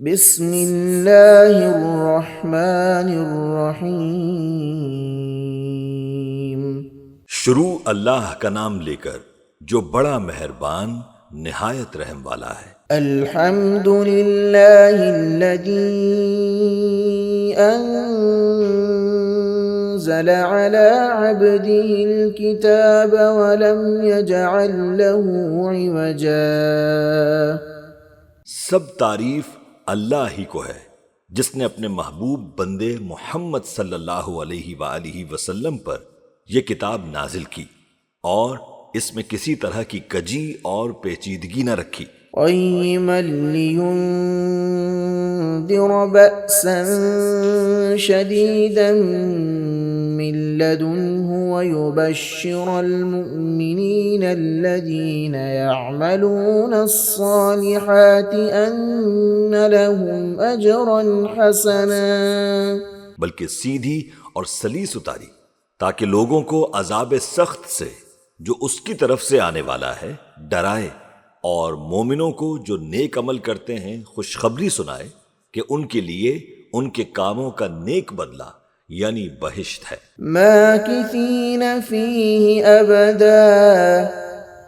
بسم اللہ الرحمن الرحیم۔ شروع اللہ کا نام لے کر جو بڑا مہربان نہایت رحم والا ہے۔ الحمد للہ الذی انزل علی عبده الكتاب ولم یجعل له عوجا۔ سب تعریف اللہ ہی کو ہے جس نے اپنے محبوب بندے محمد صلی اللہ علیہ وآلہ وسلم پر یہ کتاب نازل کی اور اس میں کسی طرح کی کجی اور پیچیدگی نہ رکھی۔ قیما لینذر بأسا شدیدا من لدنه ويبشر المؤمنين الذين يعملون الصالحات أن لهم أجرا حسنا۔ بلکہ سیدھی اور سلیس اتاری تاکہ لوگوں کو عذاب سخت سے جو اس کی طرف سے آنے والا ہے ڈرائے، اور مومنوں کو جو نیک عمل کرتے ہیں خوشخبری سنائے کہ ان کے لیے ان کے کاموں کا نیک بدلہ یعنی بہشت ہے، ماکثین فیہ ابدا،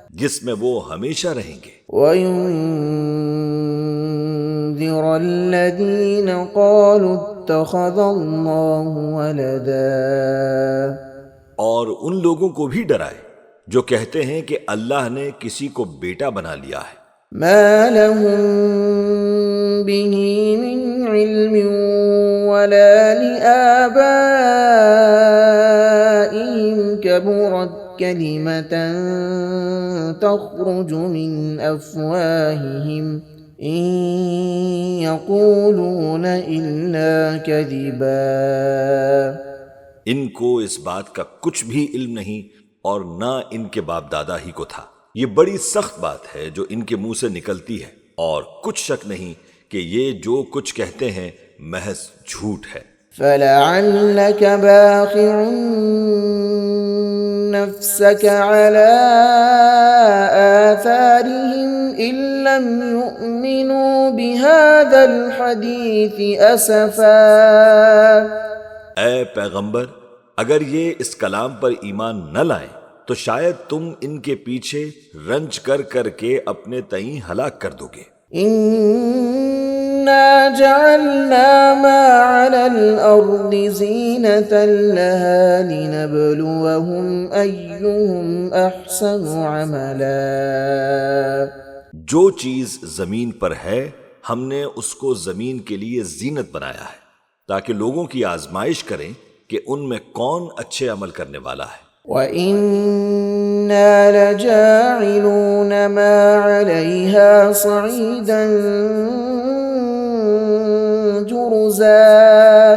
جس میں وہ ہمیشہ رہیں گے۔ وَيُنذِرَ الَّذِينَ قَالُوا اتَّخَذَ اللَّهُ وَلَدًا، اور ان لوگوں کو بھی ڈرائے جو کہتے ہیں کہ اللہ نے کسی کو بیٹا بنا لیا ہے۔ مَا لَهُم بِهِ مِنْ عِلْمٍ وَلَا لِآبَائِهِمْ كَبُرَتْ كَلِمَةً تَخْرُجُ مِنْ أَفْوَاهِهِمْ إِنْ يَقُولُونَ إِلَّا كَذِبًا۔ ان کو اس بات کا کچھ بھی علم نہیں اور نہ ان کے باپ دادا ہی کو تھا۔ یہ بڑی سخت بات ہے جو ان کے منہ سے نکلتی ہے، اور کچھ شک نہیں کہ یہ جو کچھ کہتے ہیں محض جھوٹ ہے۔ فَلَعَلَّكَ بَاخِعٌ نَفْسَكَ عَلَىٰ آثَارِهِمْ إِن لَّمْ يُؤْمِنُوا بِهَٰذَا الْحَدِيثِ أَسَفًا۔ اے پیغمبر، اگر یہ اس کلام پر ایمان نہ لائیں تو شاید تم ان کے پیچھے رنج کر کر کے اپنے تئیں ہلاک کر دو گے۔ إِنَّا جَعَلْنَا مَا عَلَى الْأَرْضِ زِينَةً لَهَا لِنَبْلُوَهُمْ أَيُّهُمْ أَحْسَنُ عَمَلًا۔ جو چیز زمین پر ہے ہم نے اس کو زمین کے لیے زینت بنایا ہے تاکہ لوگوں کی آزمائش کریں کہ ان میں کون اچھے عمل کرنے والا ہے۔ وَإِنَّا لَجَاعِلُونَ مَا عَلَيْهَا صَعِيدًا جُرُزًا،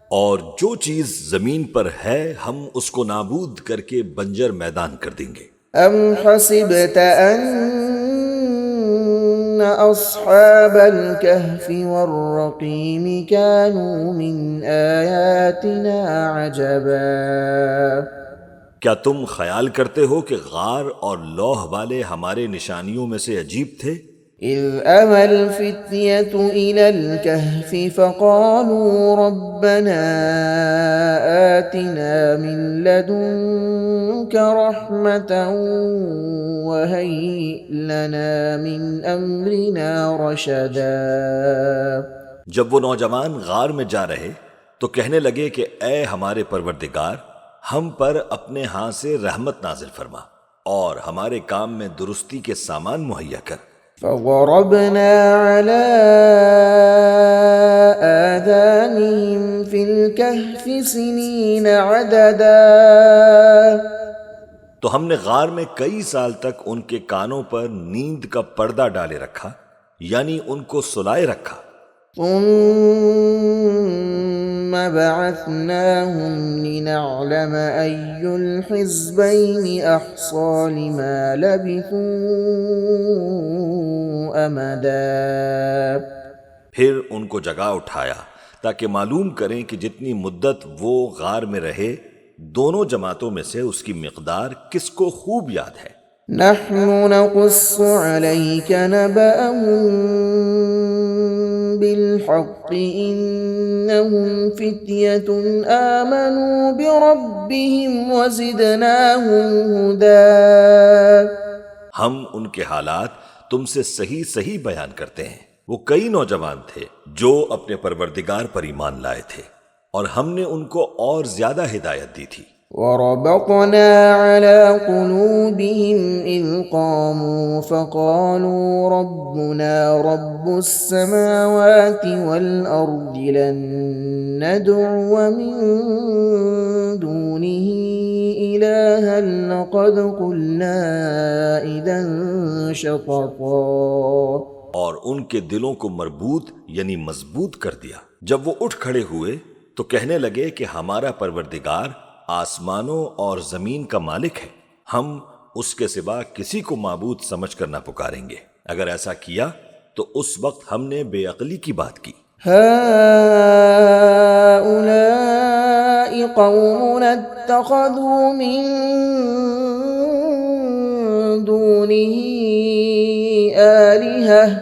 اور جو چیز زمین پر ہے ہم اس کو نابود کر کے بنجر میدان کر دیں گے۔ أَمْ حَسِبْتَ أَنَّ أَصْحَابَ الْكَهْفِ وَالرَّقِيمِ كَانُوا مِنْ آيَاتِنَا عَجَبًا۔ کیا تم خیال کرتے ہو کہ غار اور لوح والے ہمارے نشانیوں میں سے عجیب تھے؟ إِذْ أَوَى الْفِتْيَةُ إِلَى الْكَهْفِ فَقَالُوا رَبَّنَا آتِنَا مِن لَّدُنكَ رَحْمَةً وَهَيِّئْ لَنَا مِنْ أَمْرِنَا رَشَدًا۔ جب وہ نوجوان غار میں جا رہے تو کہنے لگے کہ اے ہمارے پروردگار، ہم پر اپنے ہاں سے رحمت نازل فرما اور ہمارے کام میں درستی کے سامان مہیا کر۔ فَضَرَبْنَا عَلَىٰ آذَانِهِمْ فِي الْكَهْفِ سِنِينَ عَدَدًا، تو ہم نے غار میں کئی سال تک ان کے کانوں پر نیند کا پردہ ڈالے رکھا، یعنی ان کو سلائے رکھا۔ ثُمَّ بَعَثْنَاهُمْ لِنَعْلَمَ أَيُّ الْحِزْبَيْنِ أَحْصَىٰ لِمَا لَبِثُوا أَمَدًا۔ پھر ان کو جگا اٹھایا تاکہ معلوم کریں کہ جتنی مدت وہ غار میں رہے دونوں جماعتوں میں سے اس کی مقدار کس کو خوب یاد ہے۔ نحن نقص عليك نبأهم بالحق إنهم فتية آمنوا بربهم وزدناهم هدى۔ ہم ان کے حالات تم سے صحیح صحیح بیان کرتے ہیں۔ وہ کئی نوجوان تھے جو اپنے پروردگار پر ایمان لائے تھے اور ہم نے ان کو اور زیادہ ہدایت دی تھی۔ وربطنا على قلوبهم إذ قاموا فقالوا ربنا رب السماوات والأرض لن ندعو من دونه إلها لقد قلنا إذا شططا۔ اور ان کے دلوں کو مربوط یعنی مضبوط کر دیا۔ جب وہ اٹھ کھڑے ہوئے تو کہنے لگے کہ ہمارا پروردگار آسمانوں اور زمین کا مالک ہے، ہم اس کے سوا کسی کو معبود سمجھ کر نہ پکاریں گے۔ اگر ایسا کیا تو اس وقت ہم نے بے عقلی کی بات کی۔ هؤلاء قوم اتخذوا من دونه آلهة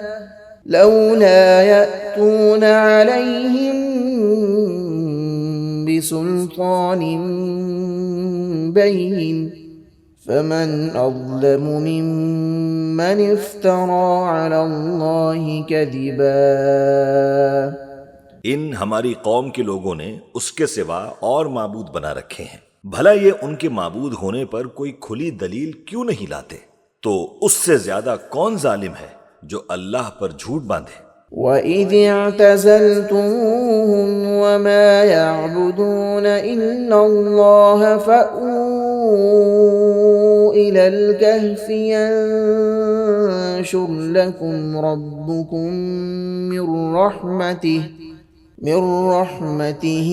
لولا يأتون عليهم بسلطان بين فمن أظلم ممن افترى على الله كذبا۔ ان ہماری قوم کے لوگوں نے اس کے سوا اور معبود بنا رکھے ہیں، بھلا یہ ان کے معبود ہونے پر کوئی کھلی دلیل کیوں نہیں لاتے؟ تو اس سے زیادہ کون ظالم ہے جو اللہ پر جھوٹ باندھے۔ وَإِذِ اعْتَزَلْتُمُوهُمْ وَمَا يَعْبُدُونَ إِلَّا اللَّهَ فَأْوُوا إِلَى الْكَهْفِ يَنشُرْ لَكُمْ رَبُّكُمْ من رحمته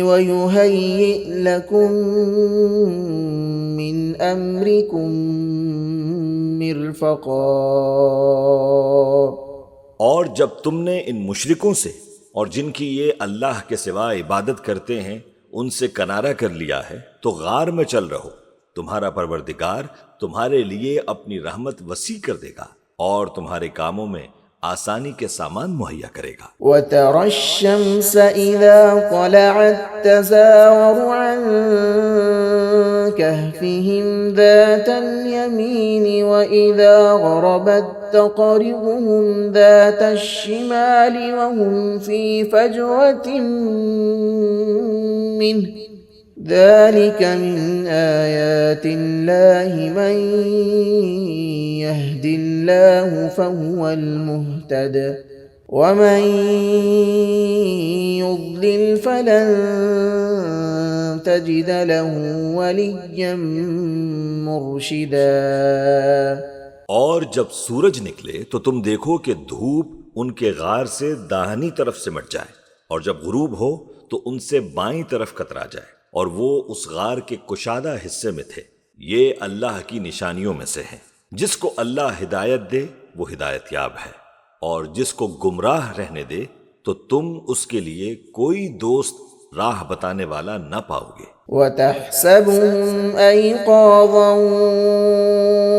وَيُهَيِّئْ لَكُمْ مِنْ أَمْرِكُمْ مرفقا۔ اور جب تم نے ان مشرکوں سے اور جن کی یہ اللہ کے سوا عبادت کرتے ہیں ان سے کنارہ کر لیا ہے تو غار میں چل رہو، تمہارا پروردگار تمہارے لیے اپنی رحمت وسیع کر دے گا اور تمہارے کاموں میں آسانی کے سامان مہیا کرے گا۔ وَتَرَى الشَّمْسَ إِذَا طَلَعَتْ تَزَاوَرُ عَنْ كَهْفِهِمْ ذَاتَ الْيَمِينِ وَإِذَا غَرَبَتْ تَقْرِضُهُمْ ذَاتَ الشِّمَالِ وَهُمْ فِي فَجْوَةٍ مِّنْهُ ذَلِكَ مِنْ آيَاتِ اللَّهِ مَنْ يَهْدِ اللَّهُ فَهُوَ الْمُهْتَدِ وَمَنْ يُضْلِلْ فَلَنْ تَجِدَ لَهُ وَلِيًّا مُرْشِدًا۔ اور جب سورج نکلے تو تم دیکھو کہ دھوپ ان کے غار سے داہنی طرف سمٹ جائے اور جب غروب ہو تو ان سے بائیں طرف کترا جائے اور وہ اس غار کے کشادہ حصے میں تھے۔ یہ اللہ کی نشانیوں میں سے ہیں، جس کو اللہ ہدایت دے وہ ہدایت یاب ہے اور جس کو گمراہ رہنے دے تو تم اس کے لیے کوئی دوست راہ بتانے والا نہ پاؤ گے۔ وَتَحْسَبُهُمْ أَيْقَاظًا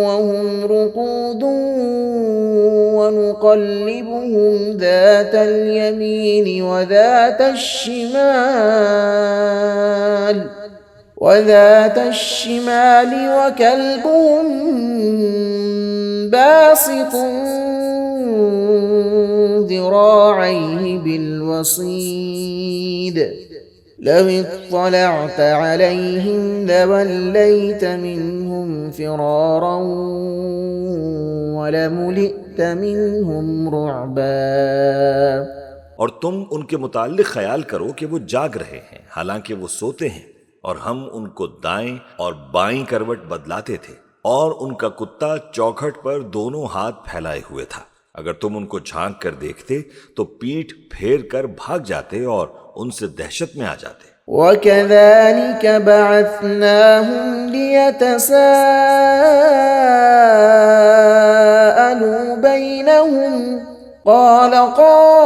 وَهُمْ رُقُودٌ وَنُقَلِّبُهُمْ ذَاتَ الْيَمِينِ وَذَاتَ الشِّمَالِ وَكَلْبُهُمْ بَاسِطٌ ذِرَاعَيْهِ بِالْوَصِيدِ لَوِ اطَّلَعْتَ عَلَيْهِمْ لَوَلَّيْتَ مِنْهُمْ فِرَارًا وَلَمُلِئْتَ مِنْهُمْ رُعْبًا۔ اور تم ان کے متعلق خیال کرو کہ وہ جاگ رہے ہیں حالانکہ وہ سوتے ہیں، اور ہم ان کو دائیں اور بائیں کروٹ بدلاتے تھے، اور ان کا کتا چوکھٹ پر دونوں ہاتھ پھیلائے ہوئے تھا۔ اگر تم ان کو جھانک کر دیکھتے تو پیٹھ پھیر کر بھاگ جاتے اور ان سے دہشت میں آ جاتے۔ وَكَذَلِكَ بَعَثْنَاهُمْ لِيَتَسَاءَلُوا بَيْنَهُمْ قَالَ قَائِلٌ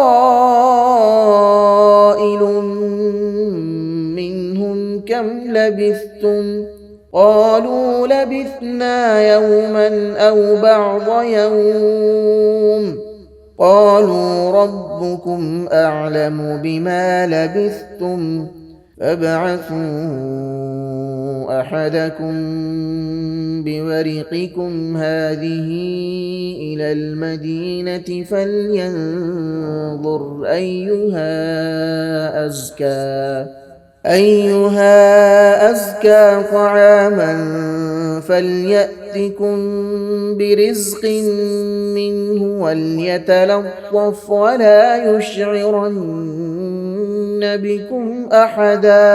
مِّنْهُمْ كَمْ لَبِثْتُمْ قَالُوا لَبِثْنَا يَوْمًا أَوْ بَعْضَ يَوْمٍ قالوا ربكم أعلم بما لبثتم فابعثوا أحدكم بورقكم هذه إلى المدينة فلينظر أيها أزكى طعاما فليأتكم برزق منه وليتلطف ولا يشعرن بكم أحدا۔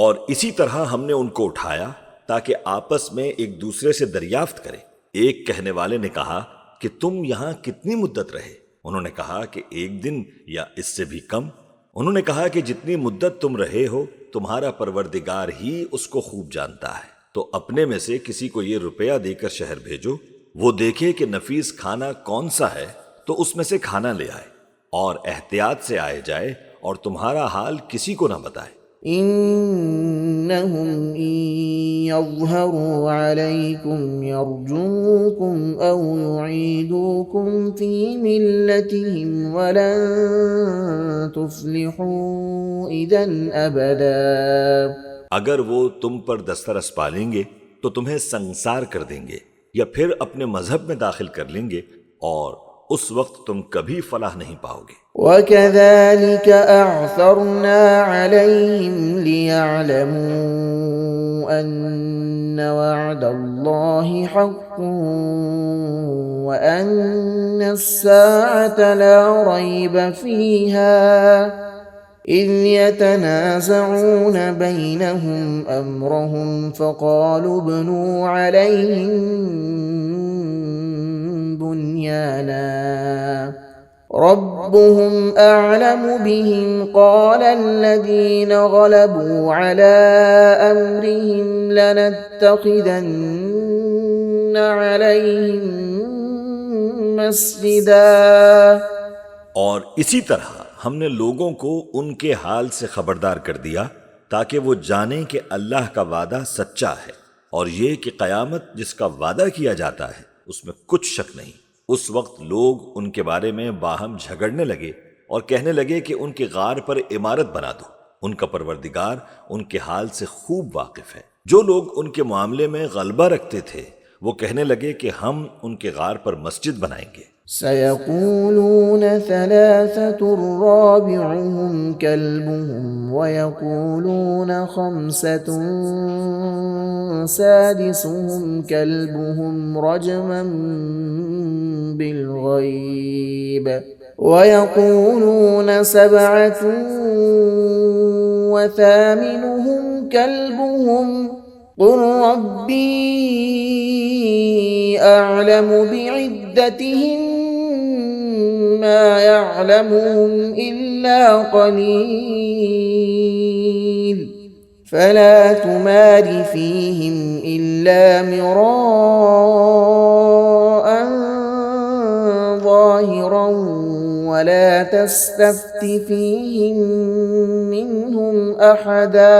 اور اسی طرح ہم نے ان کو اٹھایا تاکہ آپس میں ایک دوسرے سے دریافت کریں۔ ایک کہنے والے نے کہا کہ تم یہاں کتنی مدت رہے؟ انہوں نے کہا کہ 1 دن یا اس سے بھی کم۔ انہوں نے کہا کہ جتنی مدت تم رہے ہو تمہارا پروردگار ہی اس کو خوب جانتا ہے، تو اپنے میں سے کسی کو یہ روپیہ دے کر شہر بھیجو، وہ دیکھے کہ نفیس کھانا کون سا ہے تو اس میں سے کھانا لے آئے، اور احتیاط سے آئے جائے اور تمہارا حال کسی کو نہ بتائے۔ إنهم إن يظهروا عليكم يرجوكم أو يعيدوكم في ملتهم ولن تفلحوا إذا أبدا۔ اگر وہ تم پر دسترس پالیں گے تو تمہیں سنسار کر دیں گے یا پھر اپنے مذہب میں داخل کر لیں گے، اور اس وقت تم کبھی فلاح نہیں پاؤ گے۔ وَكَذَلِكَ أَعْثَرْنَا عَلَيْهِمْ لِيَعْلَمُوا أَنَّ وَعْدَ اللَّهِ حَقٌّ وَأَنَّ السَّاعَةَ لَا رَيْبَ فِيهَا إِذْ يَتَنَازَعُونَ بَيْنَهُمْ أَمْرَهُمْ فَقَالُوا ابْنُوا عَلَيْهِمْ بُنْيَانًا ربهم أعلم بهم قال الذين غلبوا على أمرهم لنتخذن عليهم مسجدا۔ اور اسی طرح ہم نے لوگوں کو ان کے حال سے خبردار کر دیا تاکہ وہ جانیں کہ اللہ کا وعدہ سچا ہے، اور یہ کہ قیامت جس کا وعدہ کیا جاتا ہے اس میں کچھ شک نہیں۔ اس وقت لوگ ان کے بارے میں باہم جھگڑنے لگے اور کہنے لگے کہ ان کے غار پر عمارت بنا دو۔ ان کا پروردگار ان کے حال سے خوب واقف ہے۔ جو لوگ ان کے معاملے میں غلبہ رکھتے تھے وہ کہنے لگے کہ ہم ان کے غار پر مسجد بنائیں گے۔ سيقولون 3 رابعهم كلبهم ويقولون 5 سادسهم كلبهم رجما بالغيب ويقولون 7 وثامنهم كلبهم قل ربي أعلم بعدتهم ما يعلمهم إلا قليل فلا تمار فيهم إلا مراء ظاهرا ولا تستفت فيهم منهم أحدا۔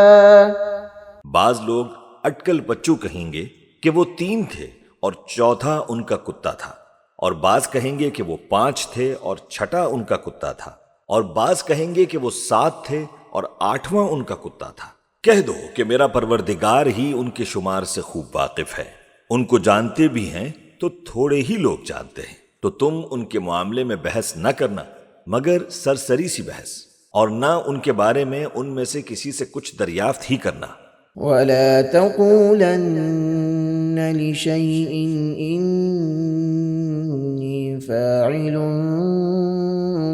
بعض لوگ اٹکل پچو کہیں گے کہ وہ 3 تھے اور چوتھا ان کا کتا تھا، اور بعض کہیں گے کہ وہ 5 تھے اور چھٹا ان کا کتا تھا، اور بعض کہیں گے کہ وہ 7 تھے اور 8واں ان کا کتا تھا۔ کہہ دو کہ میرا پروردگار ہی ان کے شمار سے خوب واقف ہے، ان کو جانتے بھی ہیں تو تھوڑے ہی لوگ جانتے ہیں، تو تم ان کے معاملے میں بحث نہ کرنا مگر سرسری سی بحث، اور نہ ان کے بارے میں ان میں سے کسی سے کچھ دریافت ہی کرنا۔ وَلَا تَقُولَنَّ لِشَيْءٍ إِنِّي فَاعِلٌ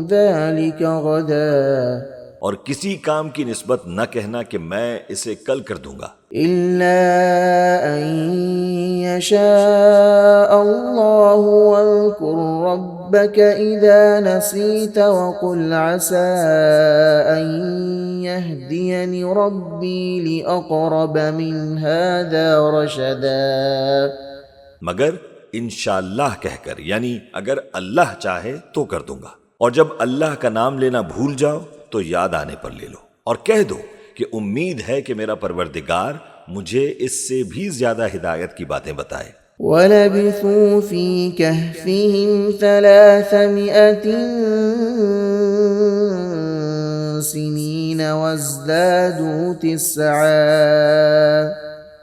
ذَلِكَ غَدًا، اور کسی کام کی نسبت نہ کہنا کہ میں اسے کل کر دوں گا، إِلَّا أَن يَشَاءَ اللَّهُ وَاذْكُر رَّبَّكَ إِذَا نَسِيتَ وَقُلْ عَسَىٰ أَن يَهْدِيَنِ رَبِّي لِأَقْرَبَ مِنْ هَٰذَا رَشَدًا۔ مگر انشاءاللہ کہہ کر، یعنی اگر اللہ چاہے تو کر دوں گا، اور جب اللہ کا نام لینا بھول جاؤ تو یاد آنے پر لے لو، اور کہہ دو کہ امید ہے کہ میرا پروردگار مجھے اس سے بھی زیادہ ہدایت کی باتیں بتائے۔ وَلَبِثُوا فِي كَهْفِهِمْ 300 سِنِينَ وَازْدَادُوا 9.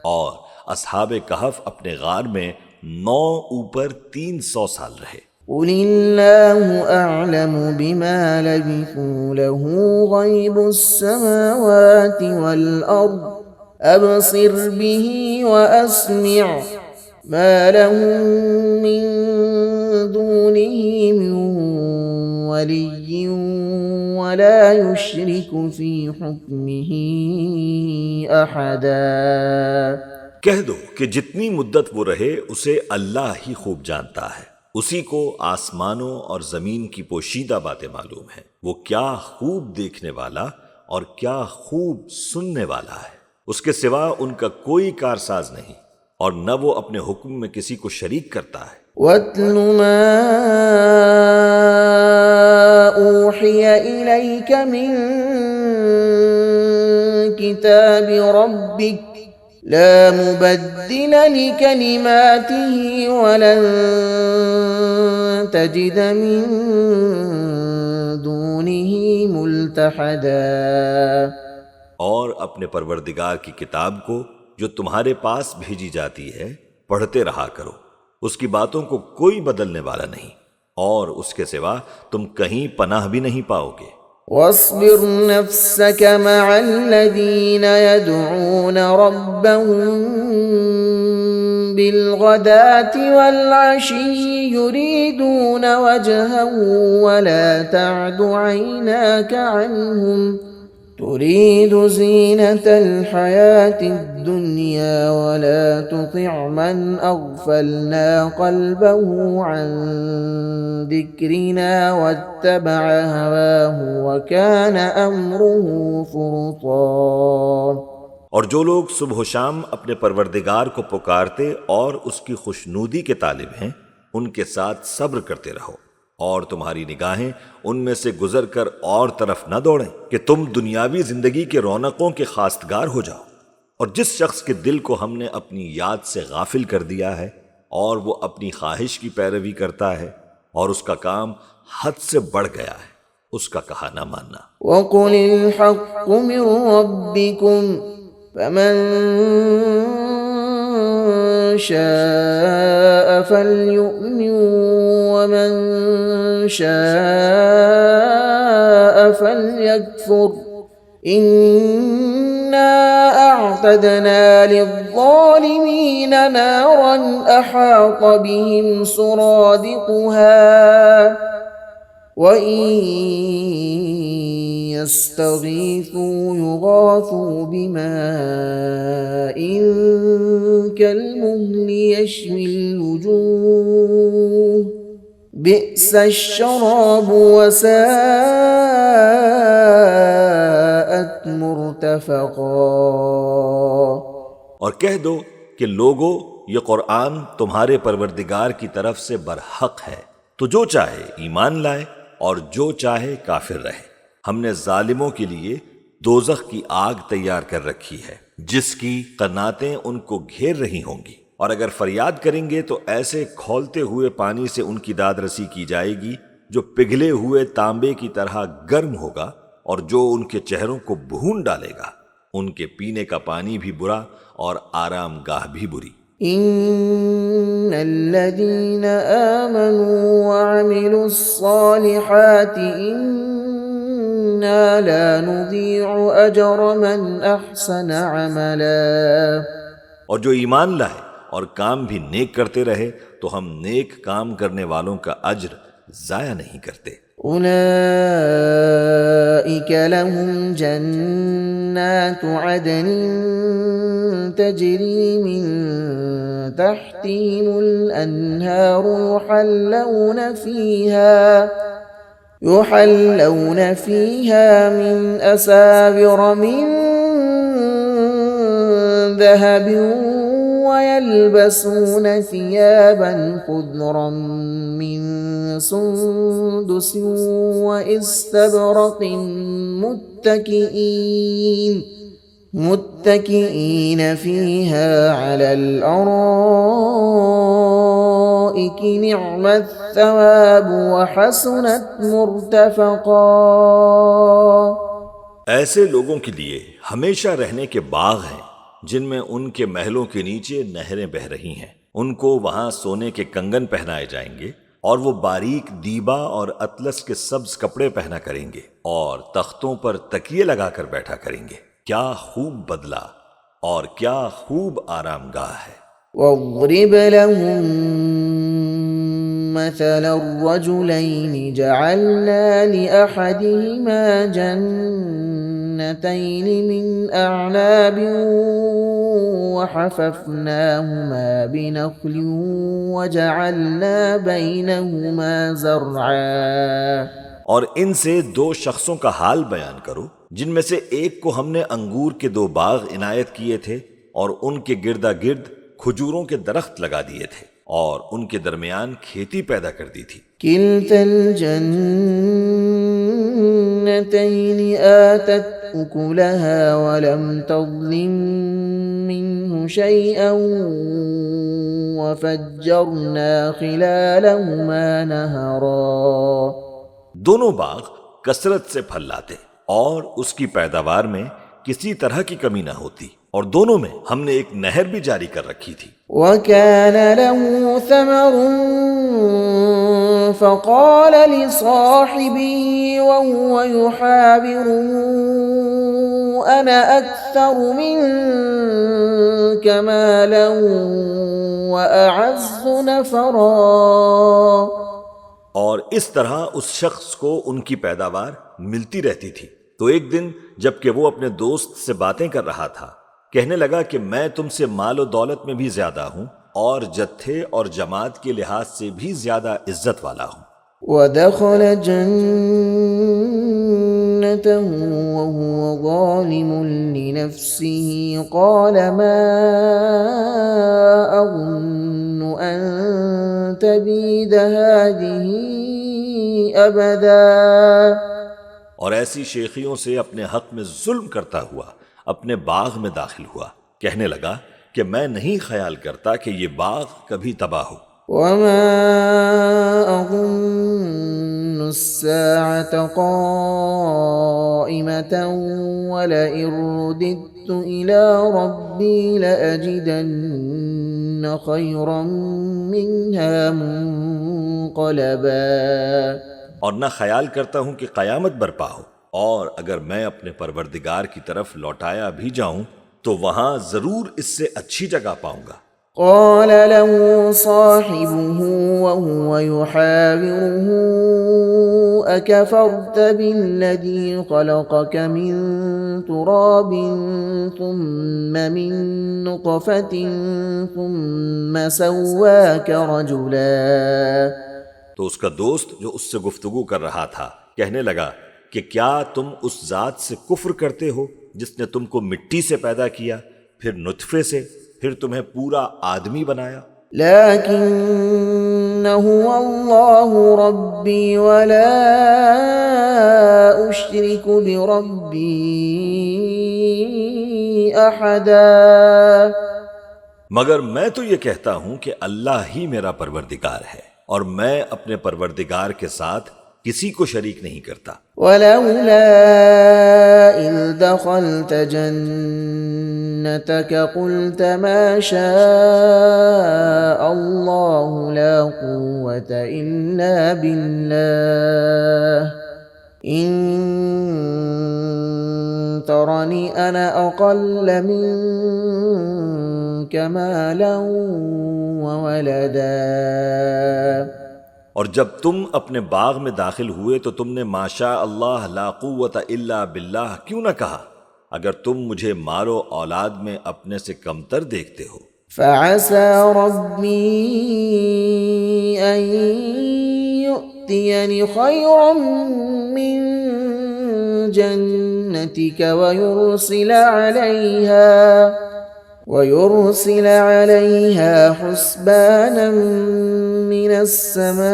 اور اصحاب کہف اپنے غار میں 9 اوپر 300 سال رہے۔ قُلِ اللَّهُ أَعْلَمُ بِمَا لَبِثُوا لَهُ غَيْبُ السَّمَاوَاتِ وَالْأَرْضِ أَبْصِرْ بِهِ وَأَسْمِعْ مَا لَهُم مِّن دُونِهِ مِن وَلِيٍّ وَلَا يُشْرِكُ فِي حُكْمِهِ أَحَدًا۔ کہہ دو کہ جتنی مدت وہ رہے اسے اللہ ہی خوب جانتا ہے، اسی کو آسمانوں اور زمین کی پوشیدہ باتیں معلوم ہیں، وہ کیا خوب دیکھنے والا اور کیا خوب سننے والا ہے، اس کے سوا ان کا کوئی کارساز نہیں، اور نہ وہ اپنے حکم میں کسی کو شریک کرتا ہے۔ وَاتْلُ مَا أُوحِيَ إِلَيْكَ مِن كِتَابِ رَبِّكَ لَا مُبَدِّلَ لِكَلِمَاتِهِ وَلَن تَجِدَ مِن دُونِهِ مُلْتَحَدًا۔ اور اپنے پروردگار کی کتاب کو جو تمہارے پاس بھیجی جاتی ہے پڑھتے رہا کرو، اس کی باتوں کو کوئی بدلنے والا نہیں، اور اس کے سوا تم کہیں پناہ بھی نہیں پاؤ گے۔ وَاصْبِرْ نَفْسَكَ مَعَ الَّذِينَ يَدْعُونَ رَبَّهُم بِالْغَدَاةِ وَالْعَشِيِّ يُرِيدُونَ وَجْهَهُ وَلَا تَعْدُ عَيْنَاكَ عَنْهُمْ تُرِيدُ زِينَةَ الْحَيَاةِ الدُّنْيَا وَلَا تُطِعْ مَنْ أَغْفَلْنَا قَلْبَهُ عَنْ ذِكْرِنَا وَاتَّبَعَ هَوَاهُ وَكَانَ أَمْرُهُ فُرُطًا۔ اور جو لوگ صبح و شام اپنے پروردگار کو پکارتے اور اس کی خوشنودی کے طالب ہیں، ان کے ساتھ صبر کرتے رہو، اور تمہاری نگاہیں ان میں سے گزر کر اور طرف نہ دوڑیں کہ تم دنیاوی زندگی کے رونقوں کے خواستگار ہو جاؤ۔ اور جس شخص کے دل کو ہم نے اپنی یاد سے غافل کر دیا ہے اور وہ اپنی خواہش کی پیروی کرتا ہے اور اس کا کام حد سے بڑھ گیا ہے، اس کا کہا نہ ماننا۔ وَقُلِ الْحَقُّ مِن رَّبِّكُمْ فَمَن شَاءَ فَلْيُؤْمِن وَمَن شَاءَ فَلْيَكْفُرْ إِنَّا أَعْتَدْنَا لِلظَّالِمِينَ نَارًا أَحَاطَ بِهِمْ سُرَادِقُهَا وَإِن يَسْتَغِيثُوا يُغَاثُوا بِمَاءٍ كَالْمُهْلِ يَشْوِي الْوُجُوهَ بِئْسَ الشَّرَابُ وَسَاءَتْ مُرْتَفَقًا۔ اور کہہ دو کہ لوگو، یہ قرآن تمہارے پروردگار کی طرف سے برحق ہے، تو جو چاہے ایمان لائے اور جو چاہے کافر رہے۔ ہم نے ظالموں کے لیے دوزخ کی آگ تیار کر رکھی ہے جس کی قناتیں ان کو گھیر رہی ہوں گی، اور اگر فریاد کریں گے تو ایسے کھولتے ہوئے پانی سے ان کی داد رسی کی جائے گی جو پگھلے ہوئے تانبے کی طرح گرم ہوگا اور جو ان کے چہروں کو بھون ڈالے گا۔ ان کے پینے کا پانی بھی برا اور آرام گاہ بھی بری۔ إِنَّ الَّذِينَ آمَنُوا وَعَمِلُوا الصَّالِحَاتِ إِنَّا لَا نُضِيعُ أَجْرَ مَنْ أَحْسَنَ عَمَلًا۔ اور جو ایمان لائے اور کام بھی نیک کرتے رہے تو ہم نیک کام کرنے والوں کا اجر ضائع نہیں کرتے۔ أُولَئِكَ لَهُمْ جَنَّاتُ عَدْنٍ تَجْرِي مِن تَحْتِهِمُ الْأَنْهَارُ يُحَلَّوْنَ فِيهَا مِنْ أَسَاوِرَ مِن ذَهَبٍ وَيَلْبَسُونَ ثِيَابًا خُضْرًا مِّن سُندُسٍ وَإِسْتَبْرَقٍ مُتَّكِئِينَ فِيهَا عَلَى الْأَرَائِكِ الارائك نعم الثواب وحسنت مرتفقا. ایسے لوگوں کے لیے ہمیشہ رہنے کے باغ ہیں جن میں ان کے محلوں کے نیچے نہریں بہ رہی ہیں. ان کو وہاں سونے کے کنگن پہنائے جائیں گے اور وہ باریک دیبا اور اطلس کے سبز کپڑے پہنا کریں گے اور تختوں پر تکیے لگا کر بیٹھا کریں گے. کیا خوب بدلہ اور کیا خوب آرام گاہ ہے. واضرب لهم مثل الرجلين جعلنا لأحدهما جنتين من أعناب وحففناهما بنخل وجعلنا بينهما زرعا. اور ان سے دو شخصوں کا حال بیان کرو جن میں سے ایک کو ہم نے انگور کے 2 باغ عنایت کیے تھے اور ان کے گردا گرد کھجوروں کے درخت لگا دیے تھے اور ان کے درمیان کھیتی پیدا کر دی تھی. كلتا الجنتين آتت أكلها ولم تظلم منه شيئا وفجرنا خلالهما نهرا. دونوں باغ کثرت سے پھل لاتے اور اس کی پیداوار میں کسی طرح کی کمی نہ ہوتی اور دونوں میں ہم نے ایک نہر بھی جاری کر رکھی تھی. وكان له ثمر فقال لصاحبه وهو يحاوره أنا أكثر منك مالا وأعز نفرا. اور اس طرح اس شخص کو ان کی پیداوار ملتی رہتی تھی. تو ایک دن جب کہ وہ اپنے دوست سے باتیں کر رہا تھا کہنے لگا کہ میں تم سے مال و دولت میں بھی زیادہ ہوں اور جتھے اور جماعت کے لحاظ سے بھی زیادہ عزت والا ہوں. ودخل جنته وهو ظالم لنفسه قال ما أظن أن تبيد هذه أبدا. اور ایسی شیخیوں سے اپنے حق میں ظلم کرتا ہوا اپنے باغ میں داخل ہوا. کہنے لگا کہ میں نہیں خیال کرتا کہ یہ باغ کبھی تباہ ہو. وما أظن الساعة قائمة ولئن رددت إلى ربي لأجدن خيرا منها منقلبا. اور نہ خیال کرتا ہوں کہ قیامت برپا ہو اور اگر میں اپنے پروردگار کی طرف لوٹایا بھی جاؤں تو وہاں ضرور اس سے اچھی جگہ پاؤں گا. قال له صاحبه وهو يحاوره أكفرت بالذي خلقك من تراب ثم من نطفة ثم سواك رجلا. تو اس کا دوست جو اس سے گفتگو کر رہا تھا کہنے لگا کہ کیا تم اس ذات سے کفر کرتے ہو جس نے تم کو مٹی سے پیدا کیا پھر نطفے سے پھر تمہیں پورا آدمی بنایا. لكن هو الله ربي ولا أشرك بربي أحدا. مگر میں تو یہ کہتا ہوں کہ اللہ ہی میرا پروردگار ہے اور میں اپنے پروردگار کے ساتھ کسی کو شریک نہیں کرتا. ولولا إذ دخلت جنتك قلت ما شاء الله لا قوة إلا بالله إن ترني أنا أقل منك مالا وولدا. اور جب تم اپنے باغ میں داخل ہوئے تو تم نے ماشاء اللہ لا قوت الا باللہ کیوں نہ کہا اگر تم مجھے مال و اولاد میں اپنے سے کمتر دیکھتے ہو. فعسى ربي أن يؤتيني خيرا من جنتك ويرسل عليها حسبانا من السماء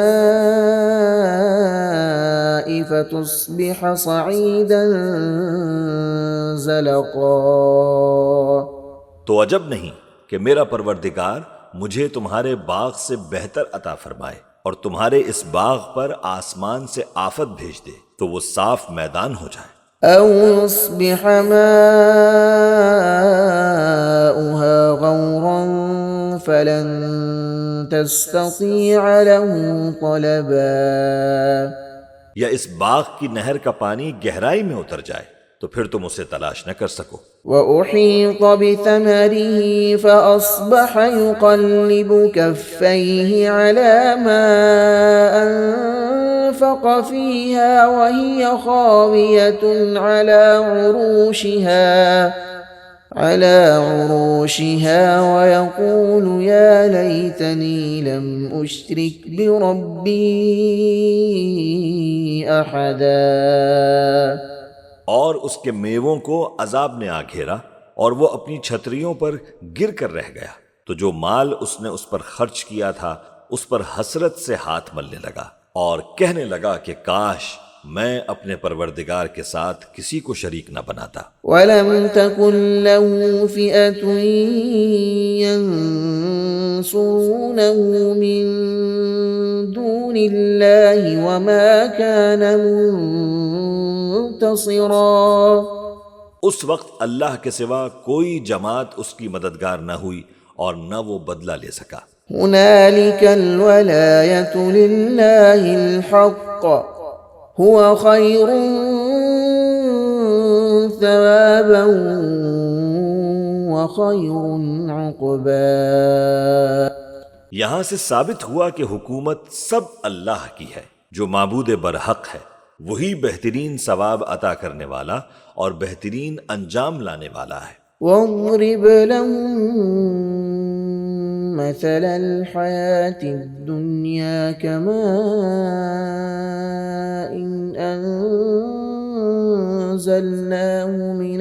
فتصبح صعيدا زلقا. تو عجب نہیں کہ میرا پروردگار مجھے تمہارے باغ سے بہتر عطا فرمائے اور تمہارے اس باغ پر آسمان سے آفت بھیج دے تو وہ صاف میدان ہو جائے، أو يصبح ماؤها غورا فلن تستطيع له طلبا، یا اس باغ کی نہر کا پانی گہرائی میں اتر جائے تو پھر تم اسے تلاش نہ کر سکو۔ وأحيط بثمره فأصبح يقلب كفيه على ما أنفق فيها وهي خاوية على عروشها ويقول يا ليتني لم أشرك بربي أحدا، اور اس کے میووں کو عذاب نے آ گھیرا اور وہ اپنی چھتریوں پر گر کر رہ گیا، تو جو مال اس نے اس پر خرچ کیا تھا اس پر حسرت سے ہاتھ ملنے لگا اور کہنے لگا کہ کاش میں اپنے پروردگار کے ساتھ کسی کو شریک نہ بناتا۔ ولم تكن له فئة ينصرونه من دون الله وما كان منتصرا، اس وقت اللہ کے سوا کوئی جماعت اس کی مددگار نہ ہوئی اور نہ وہ بدلہ لے سکا۔ هنالك الولاية لله الحق هو خير ثوابا وخير عقبا، یہاں سے ثابت ہوا کہ حکومت سب اللہ کی ہے، جو معبود برحق ہے، وہی بہترین ثواب عطا کرنے والا اور بہترین انجام لانے والا ہے۔ واضرب لهم مثل الحياة الدنيا كماء أنزلناه من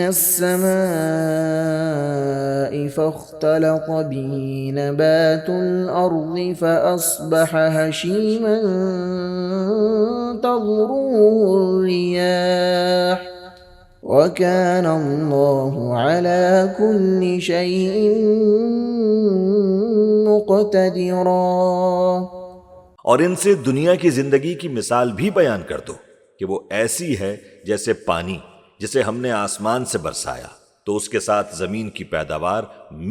السماء فاختلط به نبات الأرض فأصبح هشيما تذروه الرياح وكان الله على كل شيء مقتدرا، اور ان سے دنیا کی زندگی کی مثال بھی بیان کر دو کہ وہ ایسی ہے جیسے پانی جسے ہم نے آسمان سے برسایا تو اس کے ساتھ زمین کی پیداوار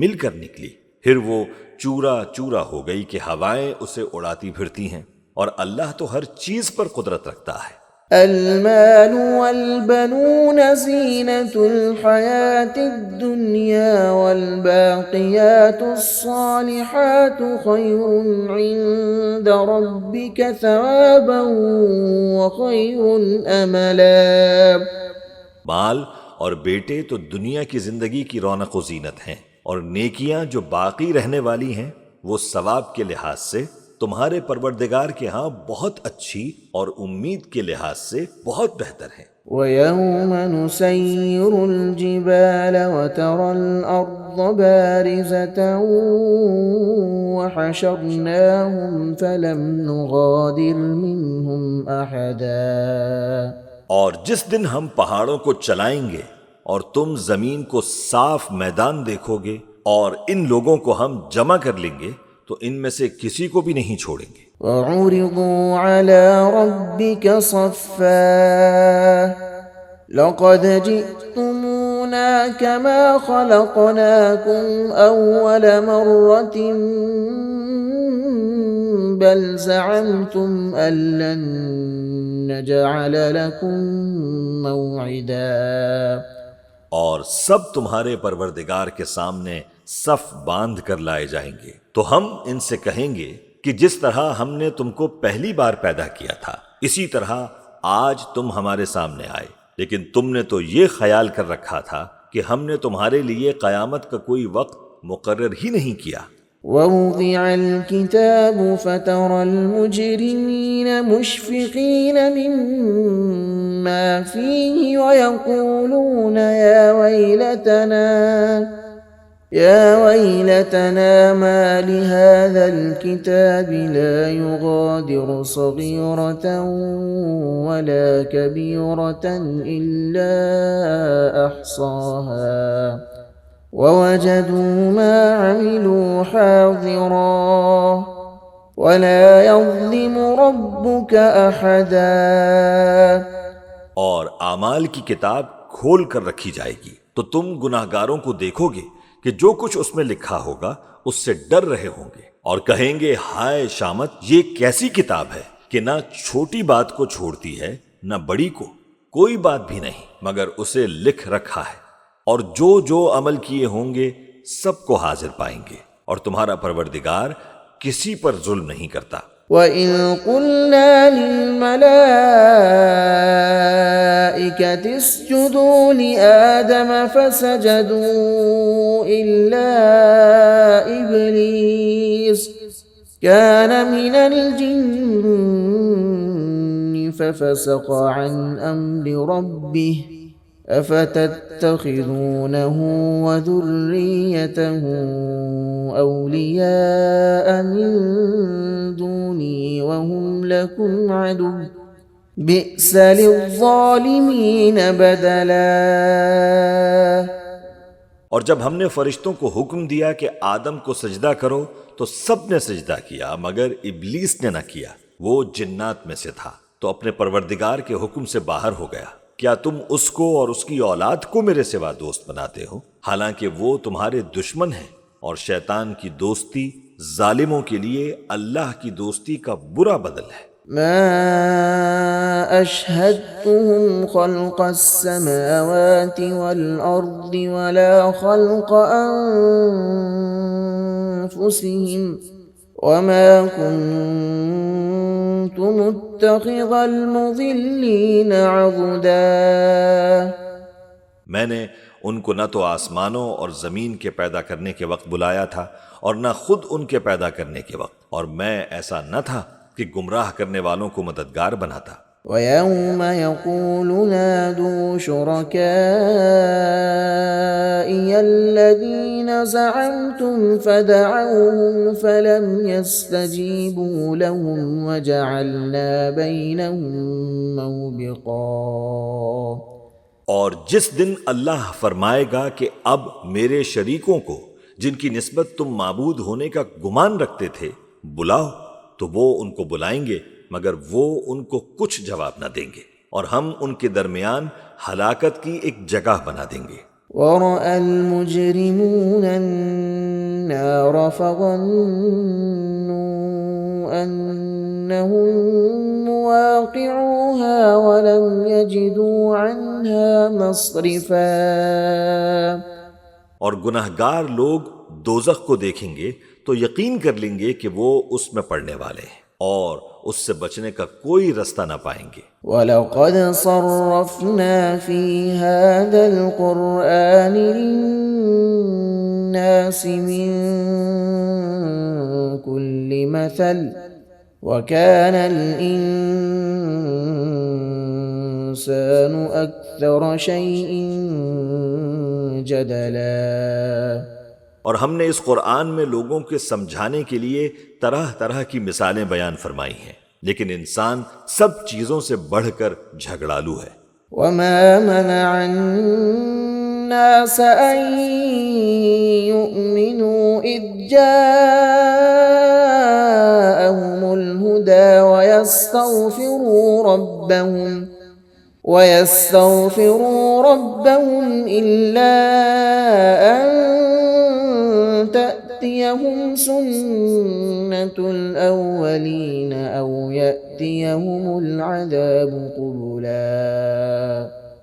مل کر نکلی، پھر وہ چورا چورا ہو گئی کہ ہوائیں اسے اڑاتی پھرتی ہیں، اور اللہ تو ہر چیز پر قدرت رکھتا ہے۔ المال والبنون زينة الحياة الدنيا والباقيات الصالحات خير عند ربك ثوابا وخير أملا، مال اور بیٹے تو دنیا کی زندگی کی رونق و زینت ہیں، اور نیکیاں جو باقی رہنے والی ہیں وہ ثواب کے لحاظ سے تمہارے پروردگار کے ہاں بہت اچھی اور امید کے لحاظ سے بہت بہتر ہے۔ وَيَوْمَ نُسَيِّرُ الْجِبَالَ وَتَرَى الْأَرْضَ بَارِزَةً وَحَشَرْنَاهُمْ فَلَمْ نُغَادِرْ مِنْهُمْ أَحَدًا، اور جس دن ہم پہاڑوں کو چلائیں گے اور تم زمین کو صاف میدان دیکھو گے اور ان لوگوں کو ہم جمع کر لیں گے تو ان میں سے کسی کو بھی نہیں چھوڑیں گے۔ وَعُرِضُوا عَلَى رَبِّكَ صَفًّا لَقَدْ جِئْتُمُونَا كَمَا خَلَقْنَاكُمْ أَوَّلَ مَرَّةٍ بَلْ زَعَمْتُمْ أَن لَّن نَّجْعَلَ لَكُم مَّوْعِدًا، اور سب تمہارے پروردگار کے سامنے صف باندھ کر لائے جائیں گے تو ہم ان سے کہیں گے کہ جس طرح ہم نے تم کو پہلی بار پیدا کیا تھا اسی طرح آج تم ہمارے سامنے آئے، لیکن تم نے تو یہ خیال کر رکھا تھا کہ ہم نے تمہارے لیے قیامت کا کوئی وقت مقرر ہی نہیں کیا۔ ووضع الكتاب فترى المجرمين مشفقين مما فيه ويقولون يا ويلتنا ما لهذا الكتاب لا يغادر صغيرة ولا كبيرة إلا أحصاها ووجدوا ما عملوا حاضرا ولا يظلم ربك أحدا. اور اعمال کی کتاب کھول کر رکھی جائے گی تو تم گناہگاروں کو دیکھو گے کہ جو کچھ اس میں لکھا ہوگا اس سے ڈر رہے ہوں گے اور کہیں گے ہائے شامت، یہ کیسی کتاب ہے کہ نہ چھوٹی بات کو چھوڑتی ہے نہ بڑی کو، کوئی بات بھی نہیں مگر اسے لکھ رکھا ہے، اور جو جو عمل کیے ہوں گے سب کو حاضر پائیں گے، اور تمہارا پروردگار کسی پر ظلم نہیں کرتا۔ وَإِذْ قُلْنَا لِلْمَلَائِكَةِ اسْجُدُوا لِآدَمَ فَسَجَدُوا إِلَّا إِبْلِيسَ كَانَ مِنَ الْجِنِّ فَفَسَقَ عَنْ أَمْرِ رَبِّهِ أَفَتَتَّخِذُونَهُ وَذُرِّيَّتَهُ أَوْلِيَاءَ مِن دُونِي وَهُمْ لَكُمْ عَدُوٌّ بِئْسَ لِلظَّالِمِينَ بَدَلًا۔ اور جب ہم نے فرشتوں کو حکم دیا کہ آدم کو سجدہ کرو تو سب نے سجدہ کیا مگر ابلیس نے نہ کیا، وہ جنات میں سے تھا تو اپنے پروردگار کے حکم سے باہر ہو گیا۔ کیا تم اس کو اور اس کی اولاد کو میرے سوا دوست بناتے ہو، حالانکہ وہ تمہارے دشمن ہیں، اور شیطان کی دوستی ظالموں کے لیے اللہ کی دوستی کا برا بدل ہے۔ ما أشهدتهم خلق السماوات والأرض ولا خلق أنفسهم وما كنت متخذ المضلين عضدا۔ میں نے ان کو نہ تو آسمانوں اور زمین کے پیدا کرنے کے وقت بلایا تھا اور نہ خود ان کے پیدا کرنے کے وقت، اور میں ایسا نہ تھا کہ گمراہ کرنے والوں کو مددگار بناتا۔ وَيَوْمَ يَقُولُ نَادُوا شُرَكَائِيَ الَّذِينَ زَعَمْتُمْ فَدَعَوْهُمْ فَلَمْ يَسْتَجِيبُوا لَهُمْ وَجَعَلْنَا بَيْنَهُمْ مَوْبِقًا۔ اور جس دن اللہ فرمائے گا کہ اب میرے شریکوں کو جن کی نسبت تم معبود ہونے کا گمان رکھتے تھے بلاؤ، تو وہ ان کو بلائیں گے مگر وہ ان کو کچھ جواب نہ دیں گے، اور ہم ان کے درمیان ہلاکت کی ایک جگہ بنا دیں گے۔ وَرَأَى الْمُجْرِمُونَ النَّارَ فَظَنُّوا أَنَّهُمْ مُوَاقِعُوهَا وَلَمْ يَجِدُوا عَنْهَا مَصْرِفًا۔ اور گناہگار لوگ دوزخ کو دیکھیں گے تو یقین کر لیں گے کہ وہ اس میں پڑنے والے ہیں، اور اس سے بچنے کا کوئی رستہ نہ پائیں گے۔ وَلَقَدْ صَرَّفْنَا فِي هَذَا الْقُرْآنِ لِلنَّاسِ مِنْ كُلِّ مَثَلٍ وَكَانَ الْإِنسَانُ أَكْثَرَ شَيْءٍ جَدَلًا۔ اور ہم نے اس قرآن میں لوگوں کے سمجھانے کے لیے طرح طرح کی مثالیں بیان فرمائی ہیں، لیکن انسان سب چیزوں سے بڑھ کر جھگڑالو ہے۔ وَمَا مَنَعَ النَّاسَ أَن يُؤْمِنُوا إِذْ جَاءَهُمُ الْهُدَى وَيَسْتَغْفِرُوا رَبَّهُمْ إِلَّا أَن تَأْتِيَهُمْ سُنَّةُ الْأَوَّلِينَ أَوْ يَأْتِيَهُمُ الْعَذَابُ قُبُلًا۔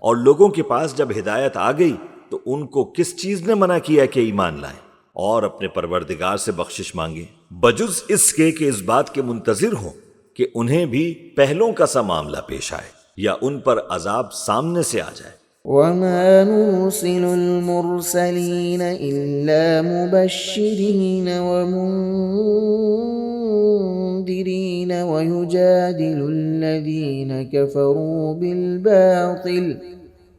اور لوگوں کے پاس جب ہدایت آ گئی تو ان کو کس چیز نے منع کیا کہ ایمان لائیں اور اپنے پروردگار سے بخشش مانگیں، بجز اس کے کہ اس بات کے منتظر ہوں کہ انہیں بھی پہلوں کا سا معاملہ پیش آئے یا ان پر عذاب سامنے سے آ جائے۔ وَمَا نُرْسِلُ الْمُرْسَلِينَ إِلَّا مُبَشِّرِينَ وَمُنذِرِينَ وَيُجَادِلُ الَّذِينَ كَفَرُوا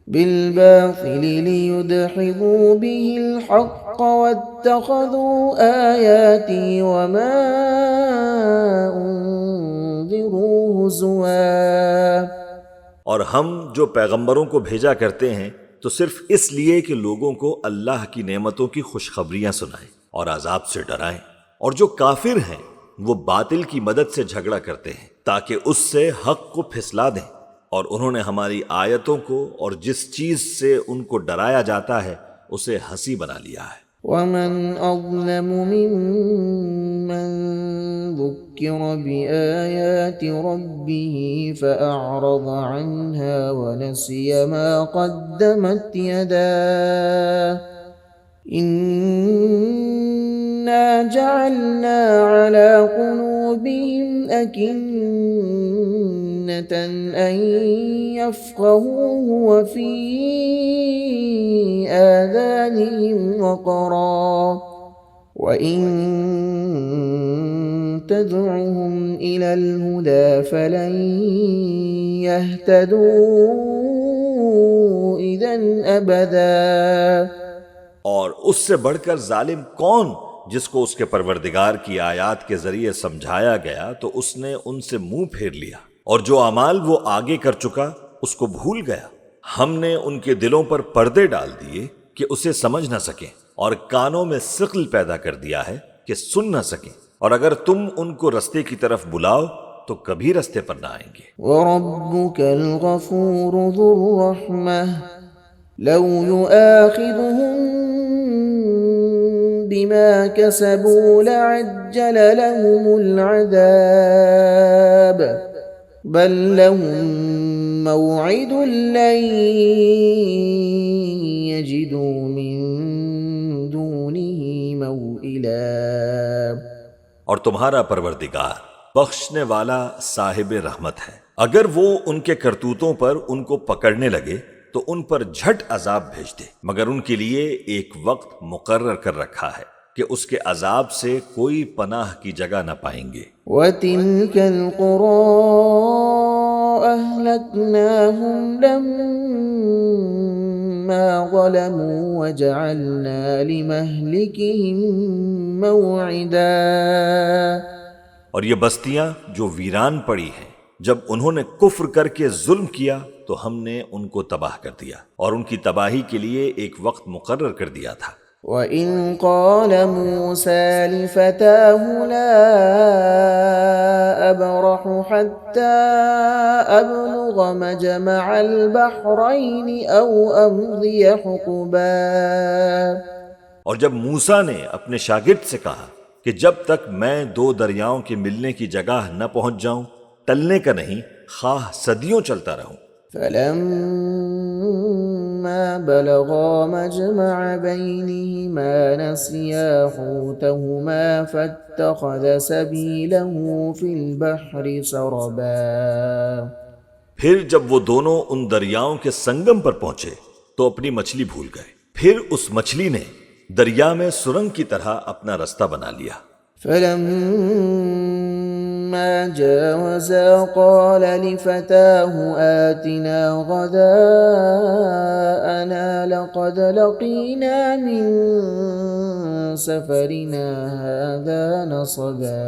بِالْبَاطِلِ لِيُدْحِضُوا بِهِ الْحَقَّ وَاتَّخَذُوا آيَاتِي وَمَا أُنذِرُوا هُزُوًا۔ اور ہم جو پیغمبروں کو بھیجا کرتے ہیں تو صرف اس لیے کہ لوگوں کو اللہ کی نعمتوں کی خوشخبریاں سنائیں اور عذاب سے ڈرائیں۔ اور جو کافر ہیں وہ باطل کی مدد سے جھگڑا کرتے ہیں تاکہ اس سے حق کو پھسلا دیں، اور انہوں نے ہماری آیتوں کو اور جس چیز سے ان کو ڈرایا جاتا ہے اسے ہنسی بنا لیا ہے۔ ومن أظلم ممن ذكر بآيات ربه فأعرض عنها ونسي ما قدمت يداه إنا جعلنا على قلوبهم أكنة أن يفقهوه وفي آذانهم وقرا وإن تدعهم إلى الهدى فلن يهتدوا إذا أبدا۔ اور اس سے بڑھ کر ظالم کون جس کو اس کے پروردگار کی آیات کے ذریعے سمجھایا گیا تو اس نے ان سے منہ پھیر لیا، اور جو اعمال وہ آگے کر چکا اس کو بھول گیا۔ ہم نے ان کے دلوں پر پردے ڈال دیے کہ اسے سمجھ نہ سکیں، اور کانوں میں ثقل پیدا کر دیا ہے کہ سن نہ سکیں، اور اگر تم ان کو رستے کی طرف بلاؤ تو کبھی رستے پر نہ آئیں گے۔ وَرَبُّكَ الْغَفُورُ ذُو الرَّحْمَةِ لَوْ يُؤَاخِذُهُم بِمَا كَسَبُوا لَعَجَّلَ لَهُمُ الْعَذَابَ بَل لَّهُم مَّوْعِدٌ لَّن يَجِدُوا مِن دُونِهِ مَوْئِلًا۔ اور تمہارا پروردگار بخشنے والا صاحب رحمت ہے، اگر وہ ان کے کرتوتوں پر ان کو پکڑنے لگے تو ان پر جھٹ عذاب بھیج دے، مگر ان کے لیے ایک وقت مقرر کر رکھا ہے کہ اس کے عذاب سے کوئی پناہ کی جگہ نہ پائیں گے۔ وَتِلْكَ الْقُرَىٰ أَهْلَكْنَاهُمْ لَمَّا ظَلَمُوا وَجَعَلْنَا لِمَهْلِكِهِم مَّوْعِدًا۔ اور یہ بستیاں جو ویران پڑی ہیں، جب انہوں نے کفر کر کے ظلم کیا تو ہم نے ان کو تباہ کر دیا، اور ان کی تباہی کے لیے ایک وقت مقرر کر دیا تھا۔ وَإِذْ قَالَ مُوسَىٰ لِفَتَاهُ لَا أَبْرَحُ حَتَّىٰ أَبْلُغَ مَجْمَعَ الْبَحْرَيْنِ أَوْ أَمْضِيَ حُقُبًا۔ اور جب موسیٰ نے اپنے شاگرد سے کہا کہ جب تک میں دو دریاؤں کے ملنے کی جگہ نہ پہنچ جاؤں ٹلنے کا نہیں، خواہ صدیوں چلتا رہوں۔ فَلَمَّا بَلَغَا مَجْمَعَ بَيْنِهِمَا نَسِيَا حُوتَهُمَا فَاتَّخَذَ سَبِيلَهُ فِي الْبَحْرِ سَرَبًا۔ پھر جب وہ دونوں ان دریاؤں کے سنگم پر پہنچے تو اپنی مچھلی بھول گئے، پھر اس مچھلی نے دریا میں سرنگ کی طرح اپنا رستہ بنا لیا۔ فَلَمَّا جَاوَزَا قَالَ لِفَتَاهُ آتِنَا غَدَاءَنَا لَقَدْ لَقِينَا مِن سَفَرِنَا هَٰذَا نَصَبًا۔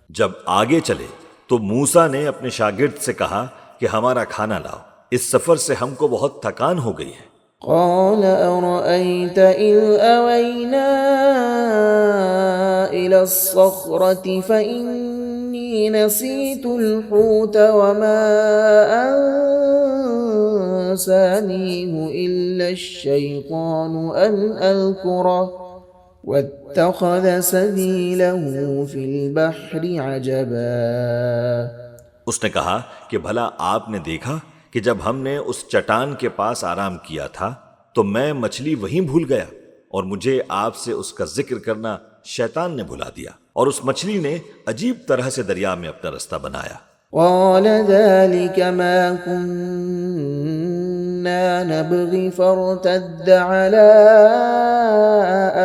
جب آگے چلے تو موسیٰ نے اپنے شاگرد سے کہا کہ ہمارا کھانا لاؤ، اس سفر سے ہم کو بہت تھکان ہو گئی ہے۔ قال أرأيت إذ أوينا إلى الصخرة فإني نسيت الحوت وما أنسانيه إلا الشيطان أن أذكره واتخذ سبيله في البحر عجبا۔ اس نے کہا کہ بھلا آپ نے دیکھا کہ جب ہم نے اس چٹان کے پاس آرام کیا تھا تو میں مچھلی وہیں بھول گیا، اور مجھے آپ سے اس کا ذکر کرنا شیطان نے بھلا دیا، اور اس مچھلی نے عجیب طرح سے دریا میں اپنا رستہ بنایا۔ قال ذلك ما كنا نبغي فارتد على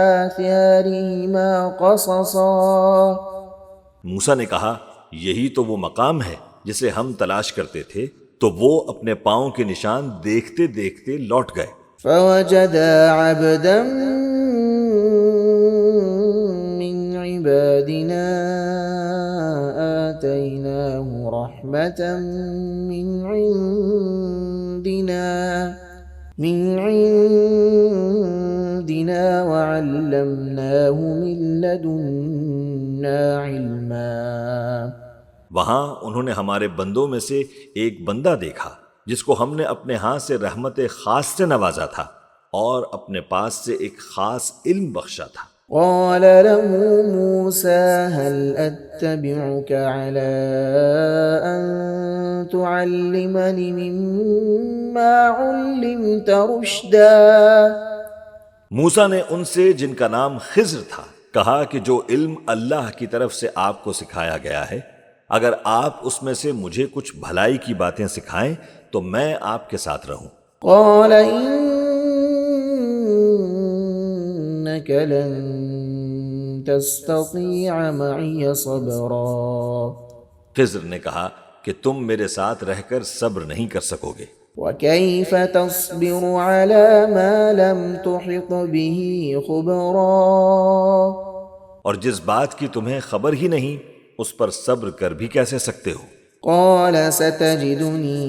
آثارهما قصصا۔ موسیٰ نے کہا یہی تو وہ مقام ہے جسے ہم تلاش کرتے تھے، تو وہ اپنے پاؤں کے نشان دیکھتے دیکھتے لوٹ گئے۔ فوجدا عبدا من عبادنا آتيناه رحمة من عندنا من عندنا وعلمناه من لدنا علما۔ وہاں انہوں نے ہمارے بندوں میں سے ایک بندہ دیکھا جس کو ہم نے اپنے ہاں سے رحمت خاص سے نوازا تھا اور اپنے پاس سے ایک خاص علم بخشا تھا۔ قال له موسى هل أتبعك على أن تعلمني مما علمت رشدا۔ موسیٰ نے ان سے جن کا نام خضر تھا کہا کہ جو علم اللہ کی طرف سے آپ کو سکھایا گیا ہے، اگر آپ اس میں سے مجھے کچھ بھلائی کی باتیں سکھائیں تو میں آپ کے ساتھ رہوں۔ قال إنك لن تستطيع معي صبرا۔ خضر نے کہا کہ تم میرے ساتھ رہ کر صبر نہیں کر سکو گے۔ وكيف تصبر على ما لم تحط به خبرا۔ اور جس بات کی تمہیں خبر ہی نہیں اس پر صبر کر بھی کیسے سکتے ہو؟ قال ستجدني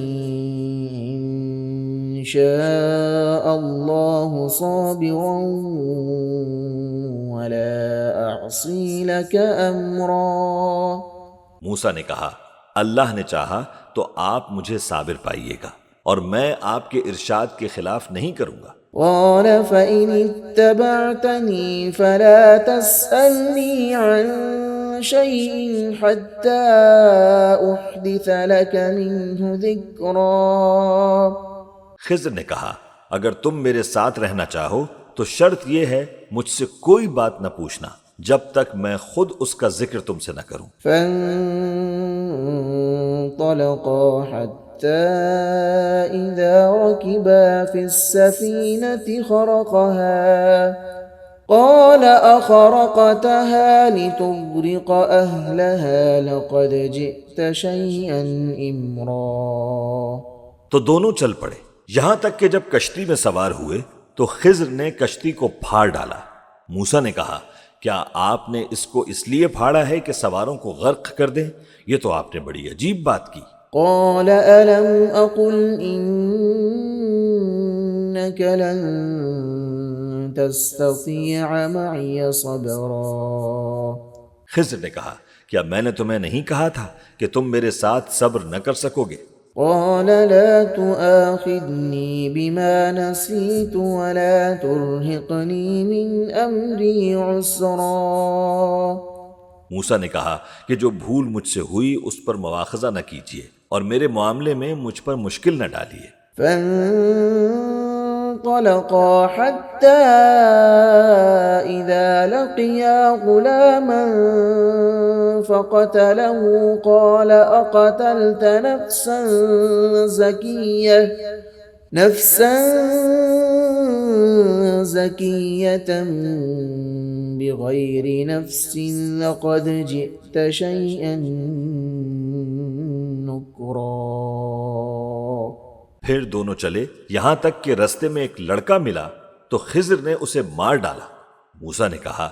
إن شاء الله صابرا ولا أعصي لك أمرا۔ موسیٰ نے کہا اللہ نے چاہا تو آپ مجھے صابر پائیے گا اور میں آپ کے ارشاد کے خلاف نہیں کروں گا۔ قال فإن اتبعتني فلا تسألني عن شيء حتى أحدث لك منه ذكرا۔ خضر نے کہا اگر تم میرے ساتھ رہنا چاہو تو شرط یہ ہے مجھ سے کوئی بات نہ پوچھنا جب تک میں خود اس کا ذکر تم سے نہ کروں۔ فانطلقا حتى إذا ركبا في السفينة خرقها قال أخرقتها لتغرق أهلها لقد جئت شيئا إمرا۔ تو دونوں چل پڑے یہاں تک کہ جب کشتی میں سوار ہوئے تو خضر نے کشتی کو پھاڑ ڈالا۔ موسیٰ نے کہا کیا آپ نے اس کو اس لیے پھاڑا ہے کہ سواروں کو غرق کر دیں؟ یہ تو آپ نے بڑی عجیب بات کی۔ قال ألم أقل إنك لن تستطيع معي صبرا۔ خضر نے کہا کیا میں نے تمہیں نہیں کہا تھا کہ تم میرے ساتھ صبر نہ کر سکو گے؟ قال لا تؤاخذني بما نسيت ولا ترهقني من أمري عسرا۔ موسیٰ نے کہا کہ جو بھول مجھ سے ہوئی اس پر مواخذہ نہ کیجیے اور میرے معاملے میں مجھ پر مشکل نہ ڈالیے۔ فانطلقا حتى إذا لقيا غلاما فقتله قال أقتلت نفسا زكية بغير نفس لقد جئت شيئا نكرا۔ پھر دونوں چلے یہاں تک کہ رستے میں ایک لڑکا ملا تو خضر نے اسے مار ڈالا۔ موسیٰ نے کہا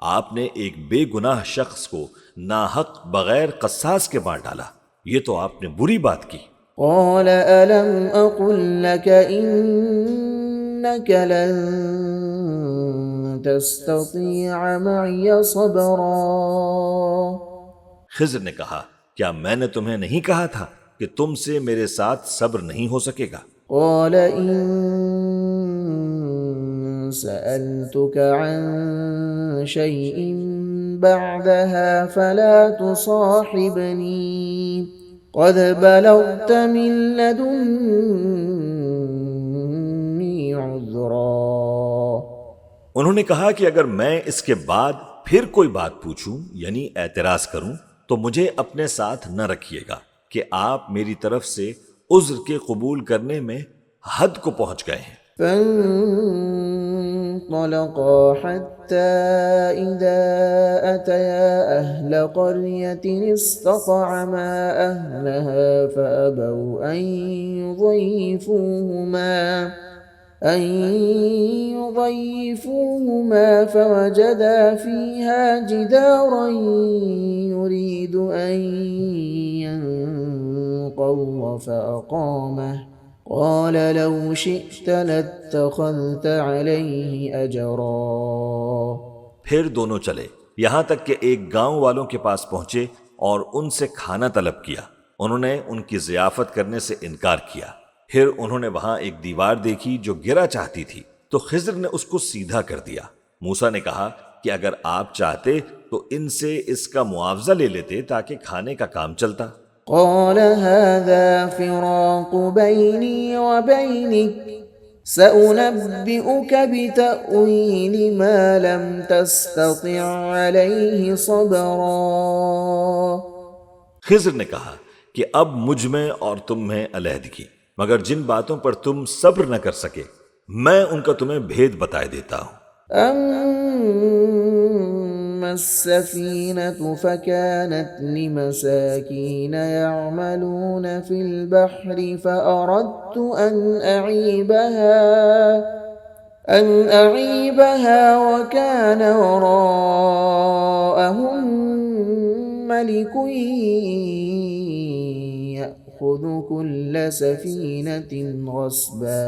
آپ نے ایک بے گناہ شخص کو ناحق بغیر قصاص کے مار ڈالا، یہ تو آپ نے بری بات کی۔ قال ألم أقل لك إنك لن تستطيع معي صبرا۔ خضر نے کہا کیا میں نے تمہیں نہیں کہا تھا کہ تم سے میرے ساتھ صبر نہیں ہو سکے گا؟ قال إن سألتك عن شيء بعدها فلا تصاحبني قد بلغت من لدني عذرا۔ انہوں نے کہا کہ اگر میں اس کے بعد پھر کوئی بات پوچھوں یعنی اعتراض کروں تو مجھے اپنے ساتھ نہ رکھیے گا کہ آپ میری طرف سے عذر کے قبول کرنے میں حد کو پہنچ گئے ہیں۔ فانطلقا حتى إذا أتيا أهل قرية استطعما أهلها فأبوا أن يضيفوهما فوجدا فيها جدارا يريد أن ينقض فأقامه قال لو شئت لاتخذت عليه أجرا. پھر دونوں چلے یہاں تک کہ ایک گاؤں والوں کے پاس پہنچے اور ان سے کھانا طلب کیا. انہوں نے ان کی ضیافت کرنے سے انکار کیا. پھر انہوں نے وہاں ایک دیوار دیکھی جو گرا چاہتی تھی تو خضر نے اس کو سیدھا کر دیا. موسیٰ نے کہا کہ اگر آپ چاہتے تو ان سے اس کا معاوضہ لے لیتے تاکہ کھانے کا کام چلتا. قال هذا فراق بيني وبينك سأنبئك بتأويل ما لم تستطع عليه صبرا. خضر نے کہا کہ اب مجھ میں اور تم میں علیحدگی، مگر جن باتوں پر تم صبر نہ کر سکے میں ان کا تمہیں بھید بتائے دیتا ہوں. أما السفينة فكانت لمساكين يعملون في البحر فأردت أن أعيبها وكان وراءهم ملك يأخذ كل سفينة غصبا.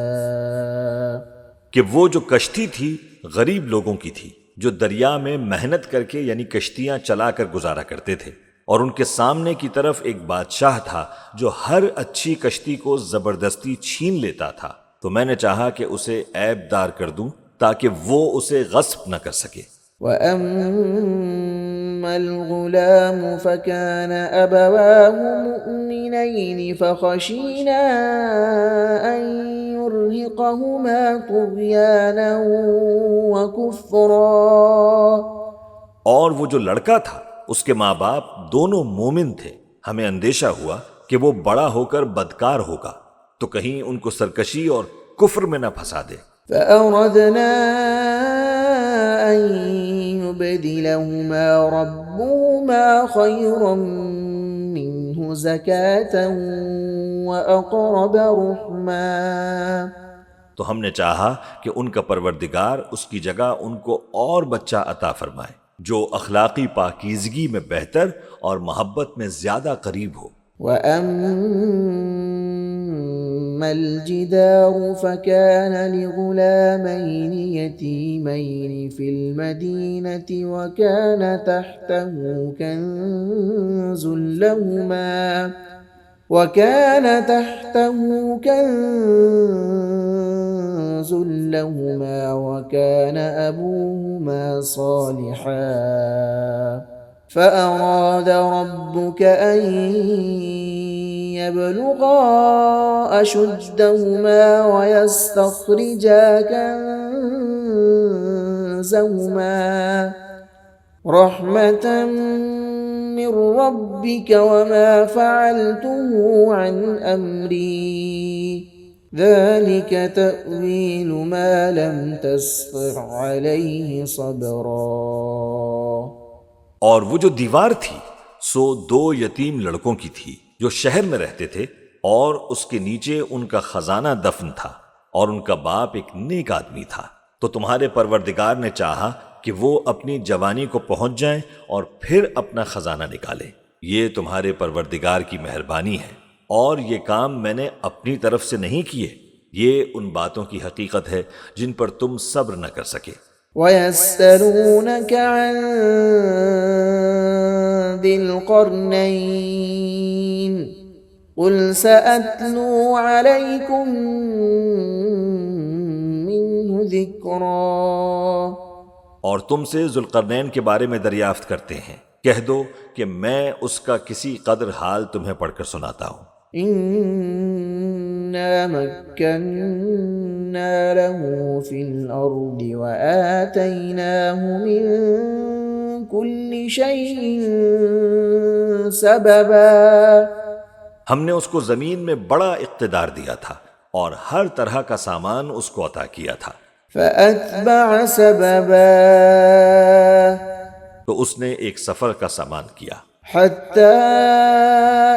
کہ وہ جو کشتی تھی غریب لوگوں کی تھی جو دریا میں محنت کر کے یعنی کشتیاں چلا کر گزارا کرتے تھے، اور ان کے سامنے کی طرف ایک بادشاہ تھا جو ہر اچھی کشتی کو زبردستی چھین لیتا تھا. تو میں نے چاہا کہ اسے عیب دار کر دوں تاکہ وہ اسے غصب نہ کر سکے. وَأَمَّا الْغُلَامُ فَكَانَ أَبَوَاهُ مُؤْمِنَيْنِ فَخَشِينَا أَن يُرْهِقَهُمَا طُغْيَانًا وَكُفْرًا. اور وہ جو لڑکا تھا اس کے ماں باپ دونوں مومن تھے. ہمیں اندیشہ ہوا کہ وہ بڑا ہو کر بدکار ہوگا تو کہیں ان کو سرکشی اور کفر میں نہ پھنسا دے. فَأَرَدْنَا أَن يُبْدِلَهُمَا رَبُّهُمَا خَيْرًا مِّنْهُ زَكَاةً وَأَقْرَبَ رُحْمًا. تو ہم نے چاہا کہ ان کا پروردگار اس کی جگہ ان کو اور بچہ عطا فرمائے جو اخلاقی پاکیزگی میں بہتر اور محبت میں زیادہ قریب ہو. وَأَمَّا الْجِدَارُ فَكَانَ لِغُلَامَيْنِ يَتِيمَيْنِ فِي الْمَدِينَةِ وَكَانَ تَحْتَهُ كنز لهما وكان أبوهما صالحا فأراد ربك أن يبلغا أشدهما ويستخرجا كنزهما رحمة من ربك وما فعلته عن أمري ذلك تأويل ما لم تستطع عليه صبرا. اور وہ جو دیوار تھی سو دو یتیم لڑکوں کی تھی جو شہر میں رہتے تھے، اور اس کے نیچے ان کا خزانہ دفن تھا، اور ان کا باپ ایک نیک آدمی تھا. تو تمہارے پروردگار نے چاہا کہ وہ اپنی جوانی کو پہنچ جائیں اور پھر اپنا خزانہ نکالیں. یہ تمہارے پروردگار کی مہربانی ہے، اور یہ کام میں نے اپنی طرف سے نہیں کیے. یہ ان باتوں کی حقیقت ہے جن پر تم صبر نہ کر سکے. وَيَسْأَلُونَكَ عَنْ ذِي الْقَرْنَيْنِ قُلْ سَأَتْلُو عَلَيْكُمْ مِنْهُ ذِكْرًا. اور تم سے ذوالقرنین کے بارے میں دریافت کرتے ہیں، کہہ دو کہ میں اس کا کسی قدر حال تمہیں پڑھ کر سناتا ہوں. إِنَّا مَكَّنَّا لَهُ فِي الْأَرْضِ وَآتَيْنَاهُ مِن كُلِّ شَيْءٍ سَبَبًا. ہم نے اس کو زمین میں بڑا اقتدار دیا تھا اور ہر طرح کا سامان اس کو عطا کیا تھا. فَأَتْبَعَ سَبَبًا. تو اس نے ایک سفر کا سامان کیا حَتَّى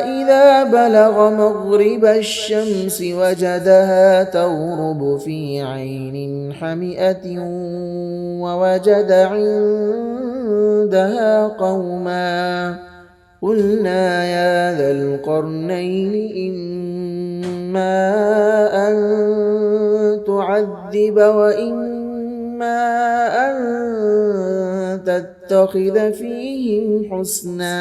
إِذَا بَلَغَ مَغْرِبَ الشَّمْسِ وَجَدَهَا تَغْرُبُ فِي عَيْنٍ حَمِئَةٍ وَوَجَدَ عِندَهَا قلنا يا ذا القرنين إما أن تعذب وإما أن تتخذ فيهم حسنا۔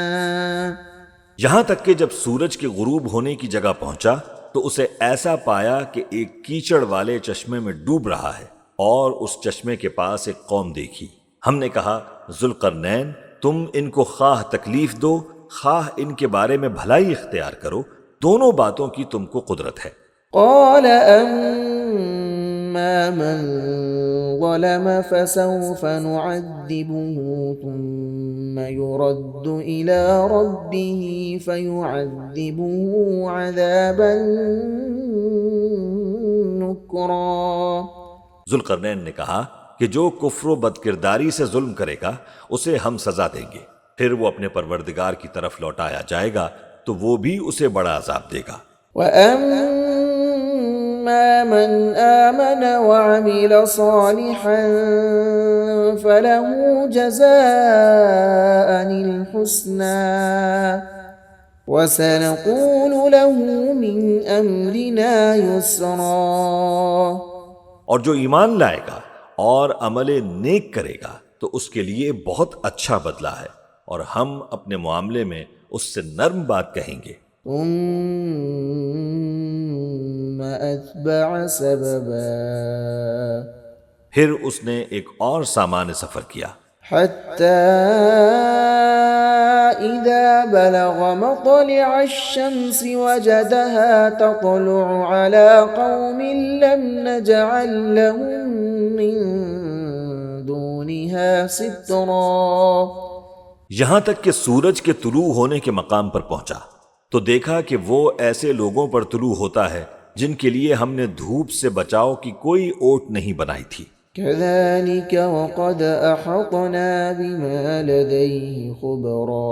یہاں تک کہ جب سورج کے غروب ہونے کی جگہ پہنچا تو اسے ایسا پایا کہ ایک کیچڑ والے چشمے میں ڈوب رہا ہے، اور اس چشمے کے پاس ایک قوم دیکھی۔ ہم نے کہا ذوالقرنین، تم ان کو خواہ تکلیف دو خواہ ان کے بارے میں بھلائی اختیار کرو، دونوں باتوں کی تم کو قدرت ہے۔ قال أما من ظلم فسوف نعذبه ثم يرد إلى ربه فيعذبه عذابا نكرا۔ ذوالقرنین نے کہا کہ جو کفر و بدکرداری سے ظلم کرے گا اسے ہم سزا دیں گے، پھر وہ اپنے پروردگار کی طرف لوٹایا جائے گا تو وہ بھی اسے بڑا عذاب دے گا۔ وَأَمَّا مَنْ آمَنَ وَعَمِلَ صَالِحًا فَلَهُ جَزَاءً الْحُسْنَى وَسَنَقُولُ لَهُ مِنْ أَمْرِنَا يُسْرًا۔ اور جو ایمان لائے گا اور عمل نیک کرے گا تو اس کے لیے بہت اچھا بدلہ ہے، اور ہم اپنے معاملے میں اس سے نرم بات کہیں گے۔ ثم أتبع سببا، پھر اس نے ایک اور سامان سفر کیا، حتى إذا بلغ مطلع الشمس وجدها تطلع على قوم لم نجعل لهم من دونها سترا۔ یہاں تک کہ سورج کے طلوع ہونے کے مقام پر پہنچا تو دیکھا کہ وہ ایسے لوگوں پر طلوع ہوتا ہے جن کے لیے ہم نے دھوپ سے بچاؤ کی کوئی اوٹ نہیں بنائی تھی۔ كذلك وقد أحطنا بما لديه خبرا۔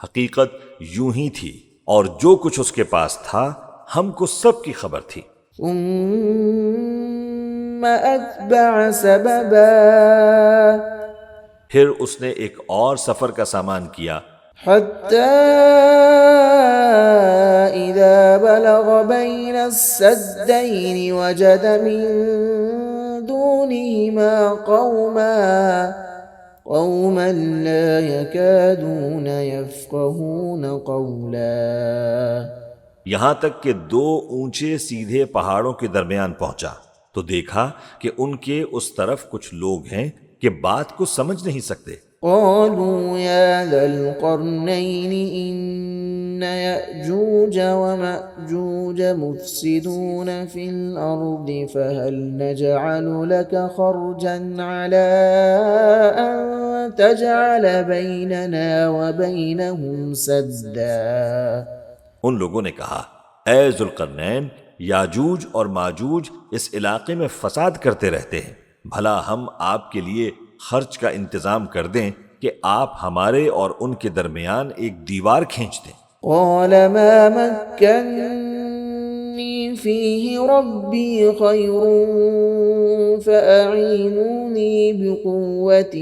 حقیقت یوں ہی تھی، اور جو کچھ اس کے پاس تھا ہم کو سب کی خبر تھی۔ ثم أتبع سببا، پھر اس نے ایک اور سفر کا سامان کیا، حتى إذا بلغ بين السدين وجد من دونهما قوما لا يكادون يفقهون قولا۔ یہاں تک کہ دو اونچے سیدھے پہاڑوں کے درمیان پہنچا تو دیکھا کہ ان کے اس طرف کچھ لوگ ہیں کہ بات کو سمجھ نہیں سکتے۔ قالوا يا ذا القرنين إن يأجوج ومأجوج مفسدون في الأرض فهل نجعل لك خرجا على أن تجعل بيننا وبينهم سدا۔ ان لوگوں نے کہا اے ذوالقرنین، یاجوج اور ماجوج اس علاقے میں فساد کرتے رہتے ہیں، بھلا ہم آپ کے لیے خرچ کا انتظام کر دیں کہ آپ ہمارے اور ان کے درمیان ایک دیوار کھینچ دیں۔ قال ما مكنني فيه ربي خير فأعينوني بقوة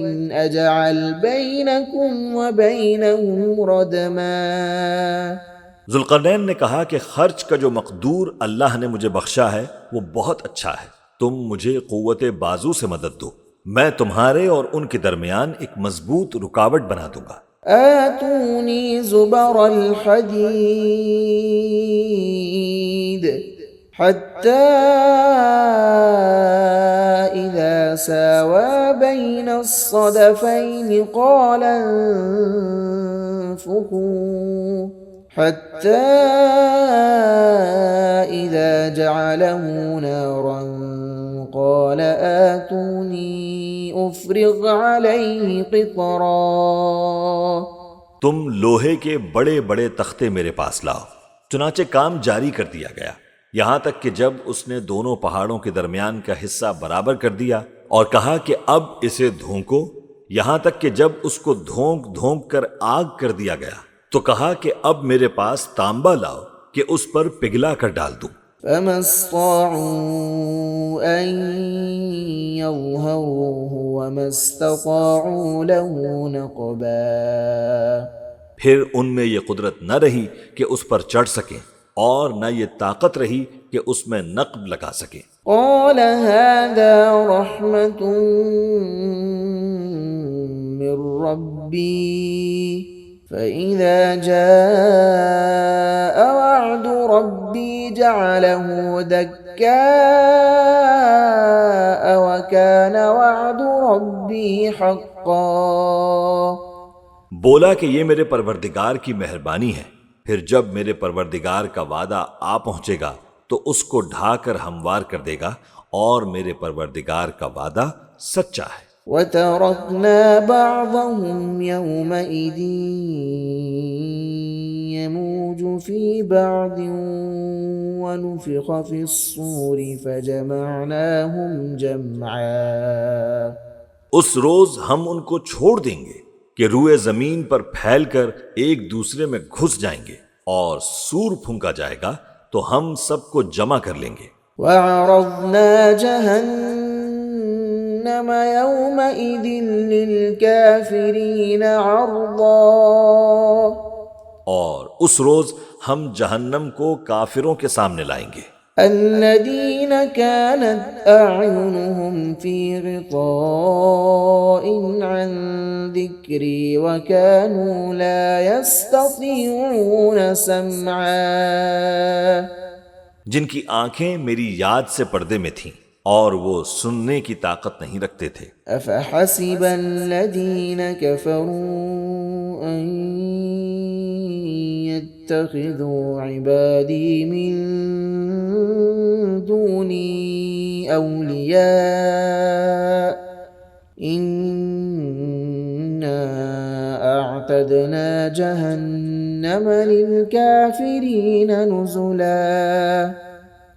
أجعل بينكم وبينهم ردما۔ ذوالقرنین نے کہا کہ خرچ کا جو مقدور اللہ نے مجھے بخشا ہے وہ بہت اچھا ہے، تم مجھے قوت بازو سے مدد دو، میں تمہارے اور ان کے درمیان ایک مضبوط رکاوٹ بنا دوں گا۔ آتوني زبر الحديد حتى إذا ساوى بين الصدفين قال انفخوا حتى إذا جعله نارا قال آتوني أفرغ عليه قطرا۔ تم لوہے کے بڑے بڑے تختے میرے پاس لاؤ۔ چنانچہ کام جاری کر دیا گیا، یہاں تک کہ جب اس نے دونوں پہاڑوں کے درمیان کا حصہ برابر کر دیا اور کہا کہ اب اسے دھونکو، یہاں تک کہ جب اس کو دھونک دھونک کر آگ کر دیا گیا تو کہا کہ اب میرے پاس تانبا لاؤ کہ اس پر پگھلا کر ڈال دوں۔ فما استطاعوا أن يظهروه وما استطاعوا له نقبا۔ پھر ان میں یہ قدرت نہ رہی کہ اس پر چڑھ سکیں اور نہ یہ طاقت رہی کہ اس میں نقب لگا سکیں۔ قال هذا رحمة من ربي فإذا جاء وعد ربي جعله دكاء وكان وعد ربي حقا۔ بولا کہ یہ میرے پروردگار کی مہربانی ہے، پھر جب میرے پروردگار کا وعدہ آ پہنچے گا تو اس کو ڈھا کر ہموار کر دے گا، اور میرے پروردگار کا وعدہ سچا ہے۔ وَتَرَكْنَا بَعْضَهُمْ يَوْمَئِذٍ يَمُوجُ فِي بَعْضٍ وَنُفِخَ فِي الصُّورِ فَجَمَعْنَاهُمْ جَمْعًا۔ اس روز ہم ان کو چھوڑ دیں گے کہ روئے زمین پر پھیل کر ایک دوسرے میں گھس جائیں گے، اور سور پھونکا جائے گا تو ہم سب کو جمع کر لیں گے۔ وَعَرَضْنَا جَهَنَّمَ يَوْمَئِذٍ لِلْكَافِرِينَ عَرْضًا۔ اور اس روز ہم جہنم کو کافروں کے سامنے لائیں گے۔ الذين كانت أعينهم في غطاء عن ذكري وكانوا لا يستطيعون سمعا۔ جن کی آنکھیں میری یاد سے پردے میں تھیں اور وہ سننے کی طاقت نہیں رکھتے تھے۔ أفحسب الذين كفروا أن يتخذوا عبادي من دوني أولياء إنا أعتدنا جهنم للكافرين نزلا۔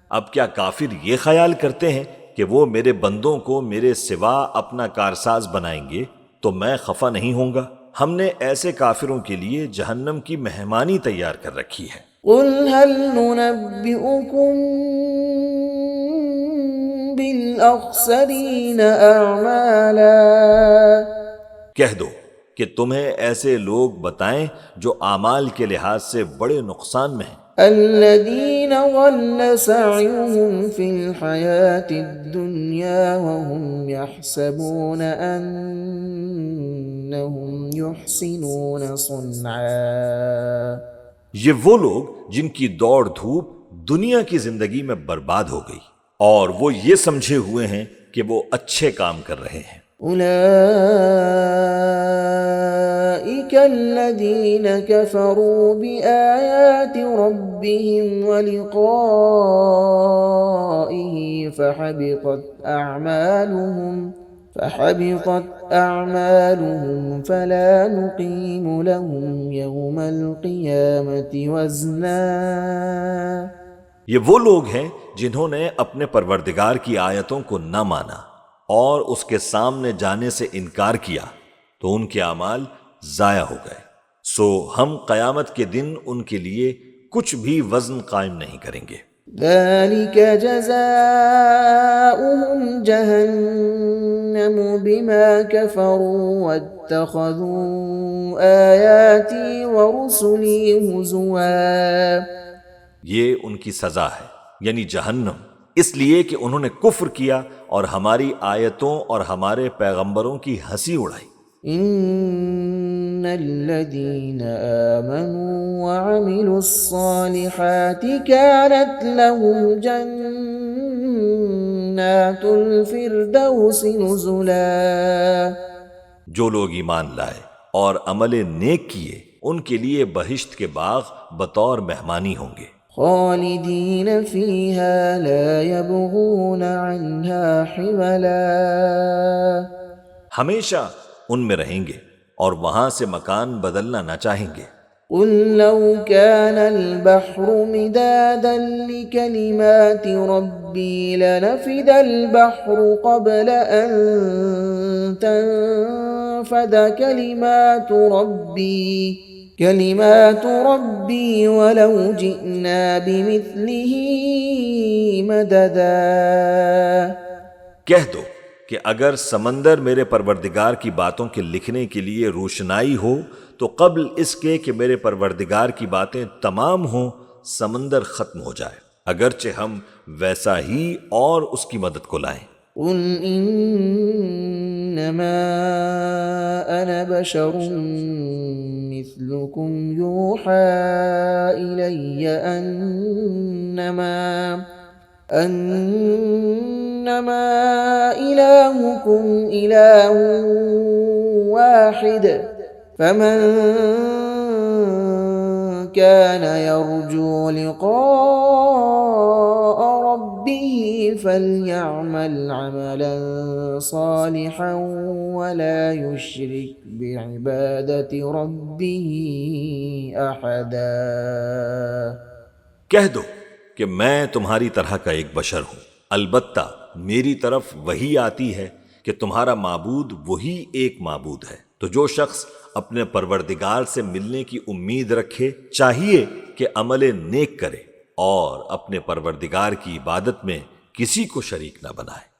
اب کیا کافر یہ خیال کرتے ہیں کہ وہ میرے بندوں کو میرے سوا اپنا کارساز بنائیں گے تو میں خفا نہیں ہوں گا؟ ہم نے ایسے کافروں کے لیے جہنم کی مہمانی تیار کر رکھی ہے۔ قل هل ننبئكم بالأخسرين أعمالا۔ کہہ دو کہ تمہیں ایسے لوگ بتائیں جو اعمال کے لحاظ سے بڑے نقصان میں ہیں۔ الذين ضل سعيهم في الحياة الدنيا وهم يحسبون أنهم يحسنون صنعا۔ یہ وہ لوگ جن کی دوڑ دھوپ دنیا کی زندگی میں برباد ہو گئی اور وہ یہ سمجھے ہوئے ہیں کہ وہ اچھے کام کر رہے ہیں۔ أولئك الذين كفروا بآيات ربهم ولقائه فحبطت أعمالهم فلا نقيم لهم يوم القيامة وزنا۔ یہ وہ لوگ ہیں جنہوں نے اپنے پروردگار کی آیتوں کو نہ مانا اور اس کے سامنے جانے سے انکار کیا تو ان کے اعمال ضائع ہو گئے، سو ہم قیامت کے دن ان کے لیے کچھ بھی وزن قائم نہیں کریں گے۔ ذلك جزاؤهم جهنم بما كفروا واتخذوا آياتي ورسلي هزوا۔ یہ ان کی سزا ہے، یعنی جہنم، اس لیے کہ انہوں نے کفر کیا اور ہماری آیتوں اور ہمارے پیغمبروں کی ہنسی اڑائی۔ ان الذين آمنوا وعملوا الصالحات كانت لهم جنات الفردوس نزلا۔ جو لوگ ایمان لائے اور عمل نیک کیے ان کے لیے بہشت کے باغ بطور مہمانی ہوں گے۔ خالدین فیہا لا یبغون عنہا حولا۔ ہمیشہ ان میں رہیں گے اور وہاں سے مکان بدلنا نہ چاہیں گے۔ قل لو كان البحر مدادا لكلمات ربي لنفد البحر قبل أن تنفد كلمات ربي ولو جئنا بمثله مددا۔ کہہ دو کہ اگر سمندر میرے پروردگار کی باتوں کے لکھنے کے لیے روشنائی ہو تو قبل اس کے کہ میرے پروردگار کی باتیں تمام ہوں سمندر ختم ہو جائے، اگرچہ ہم ویسا ہی اور اس کی مدد کو لائیں۔ قل انما انا بشر مثلكم يوحى الي انما الهكم اله واحد فمن كان يرجو لقاء ربه فليعمل عملا صالحا ولا يشرك بعبادة ربه أحدا۔ کہہ دو کہ میں تمہاری طرح کا ایک بشر ہوں، البتہ میری طرف وہی آتی ہے کہ تمہارا معبود وہی ایک معبود ہے۔ تو جو شخص اپنے پروردگار سے ملنے کی امید رکھے چاہیے کہ عمل نیک کرے اور اپنے پروردگار کی عبادت میں کسی کو شریک نہ بنائے۔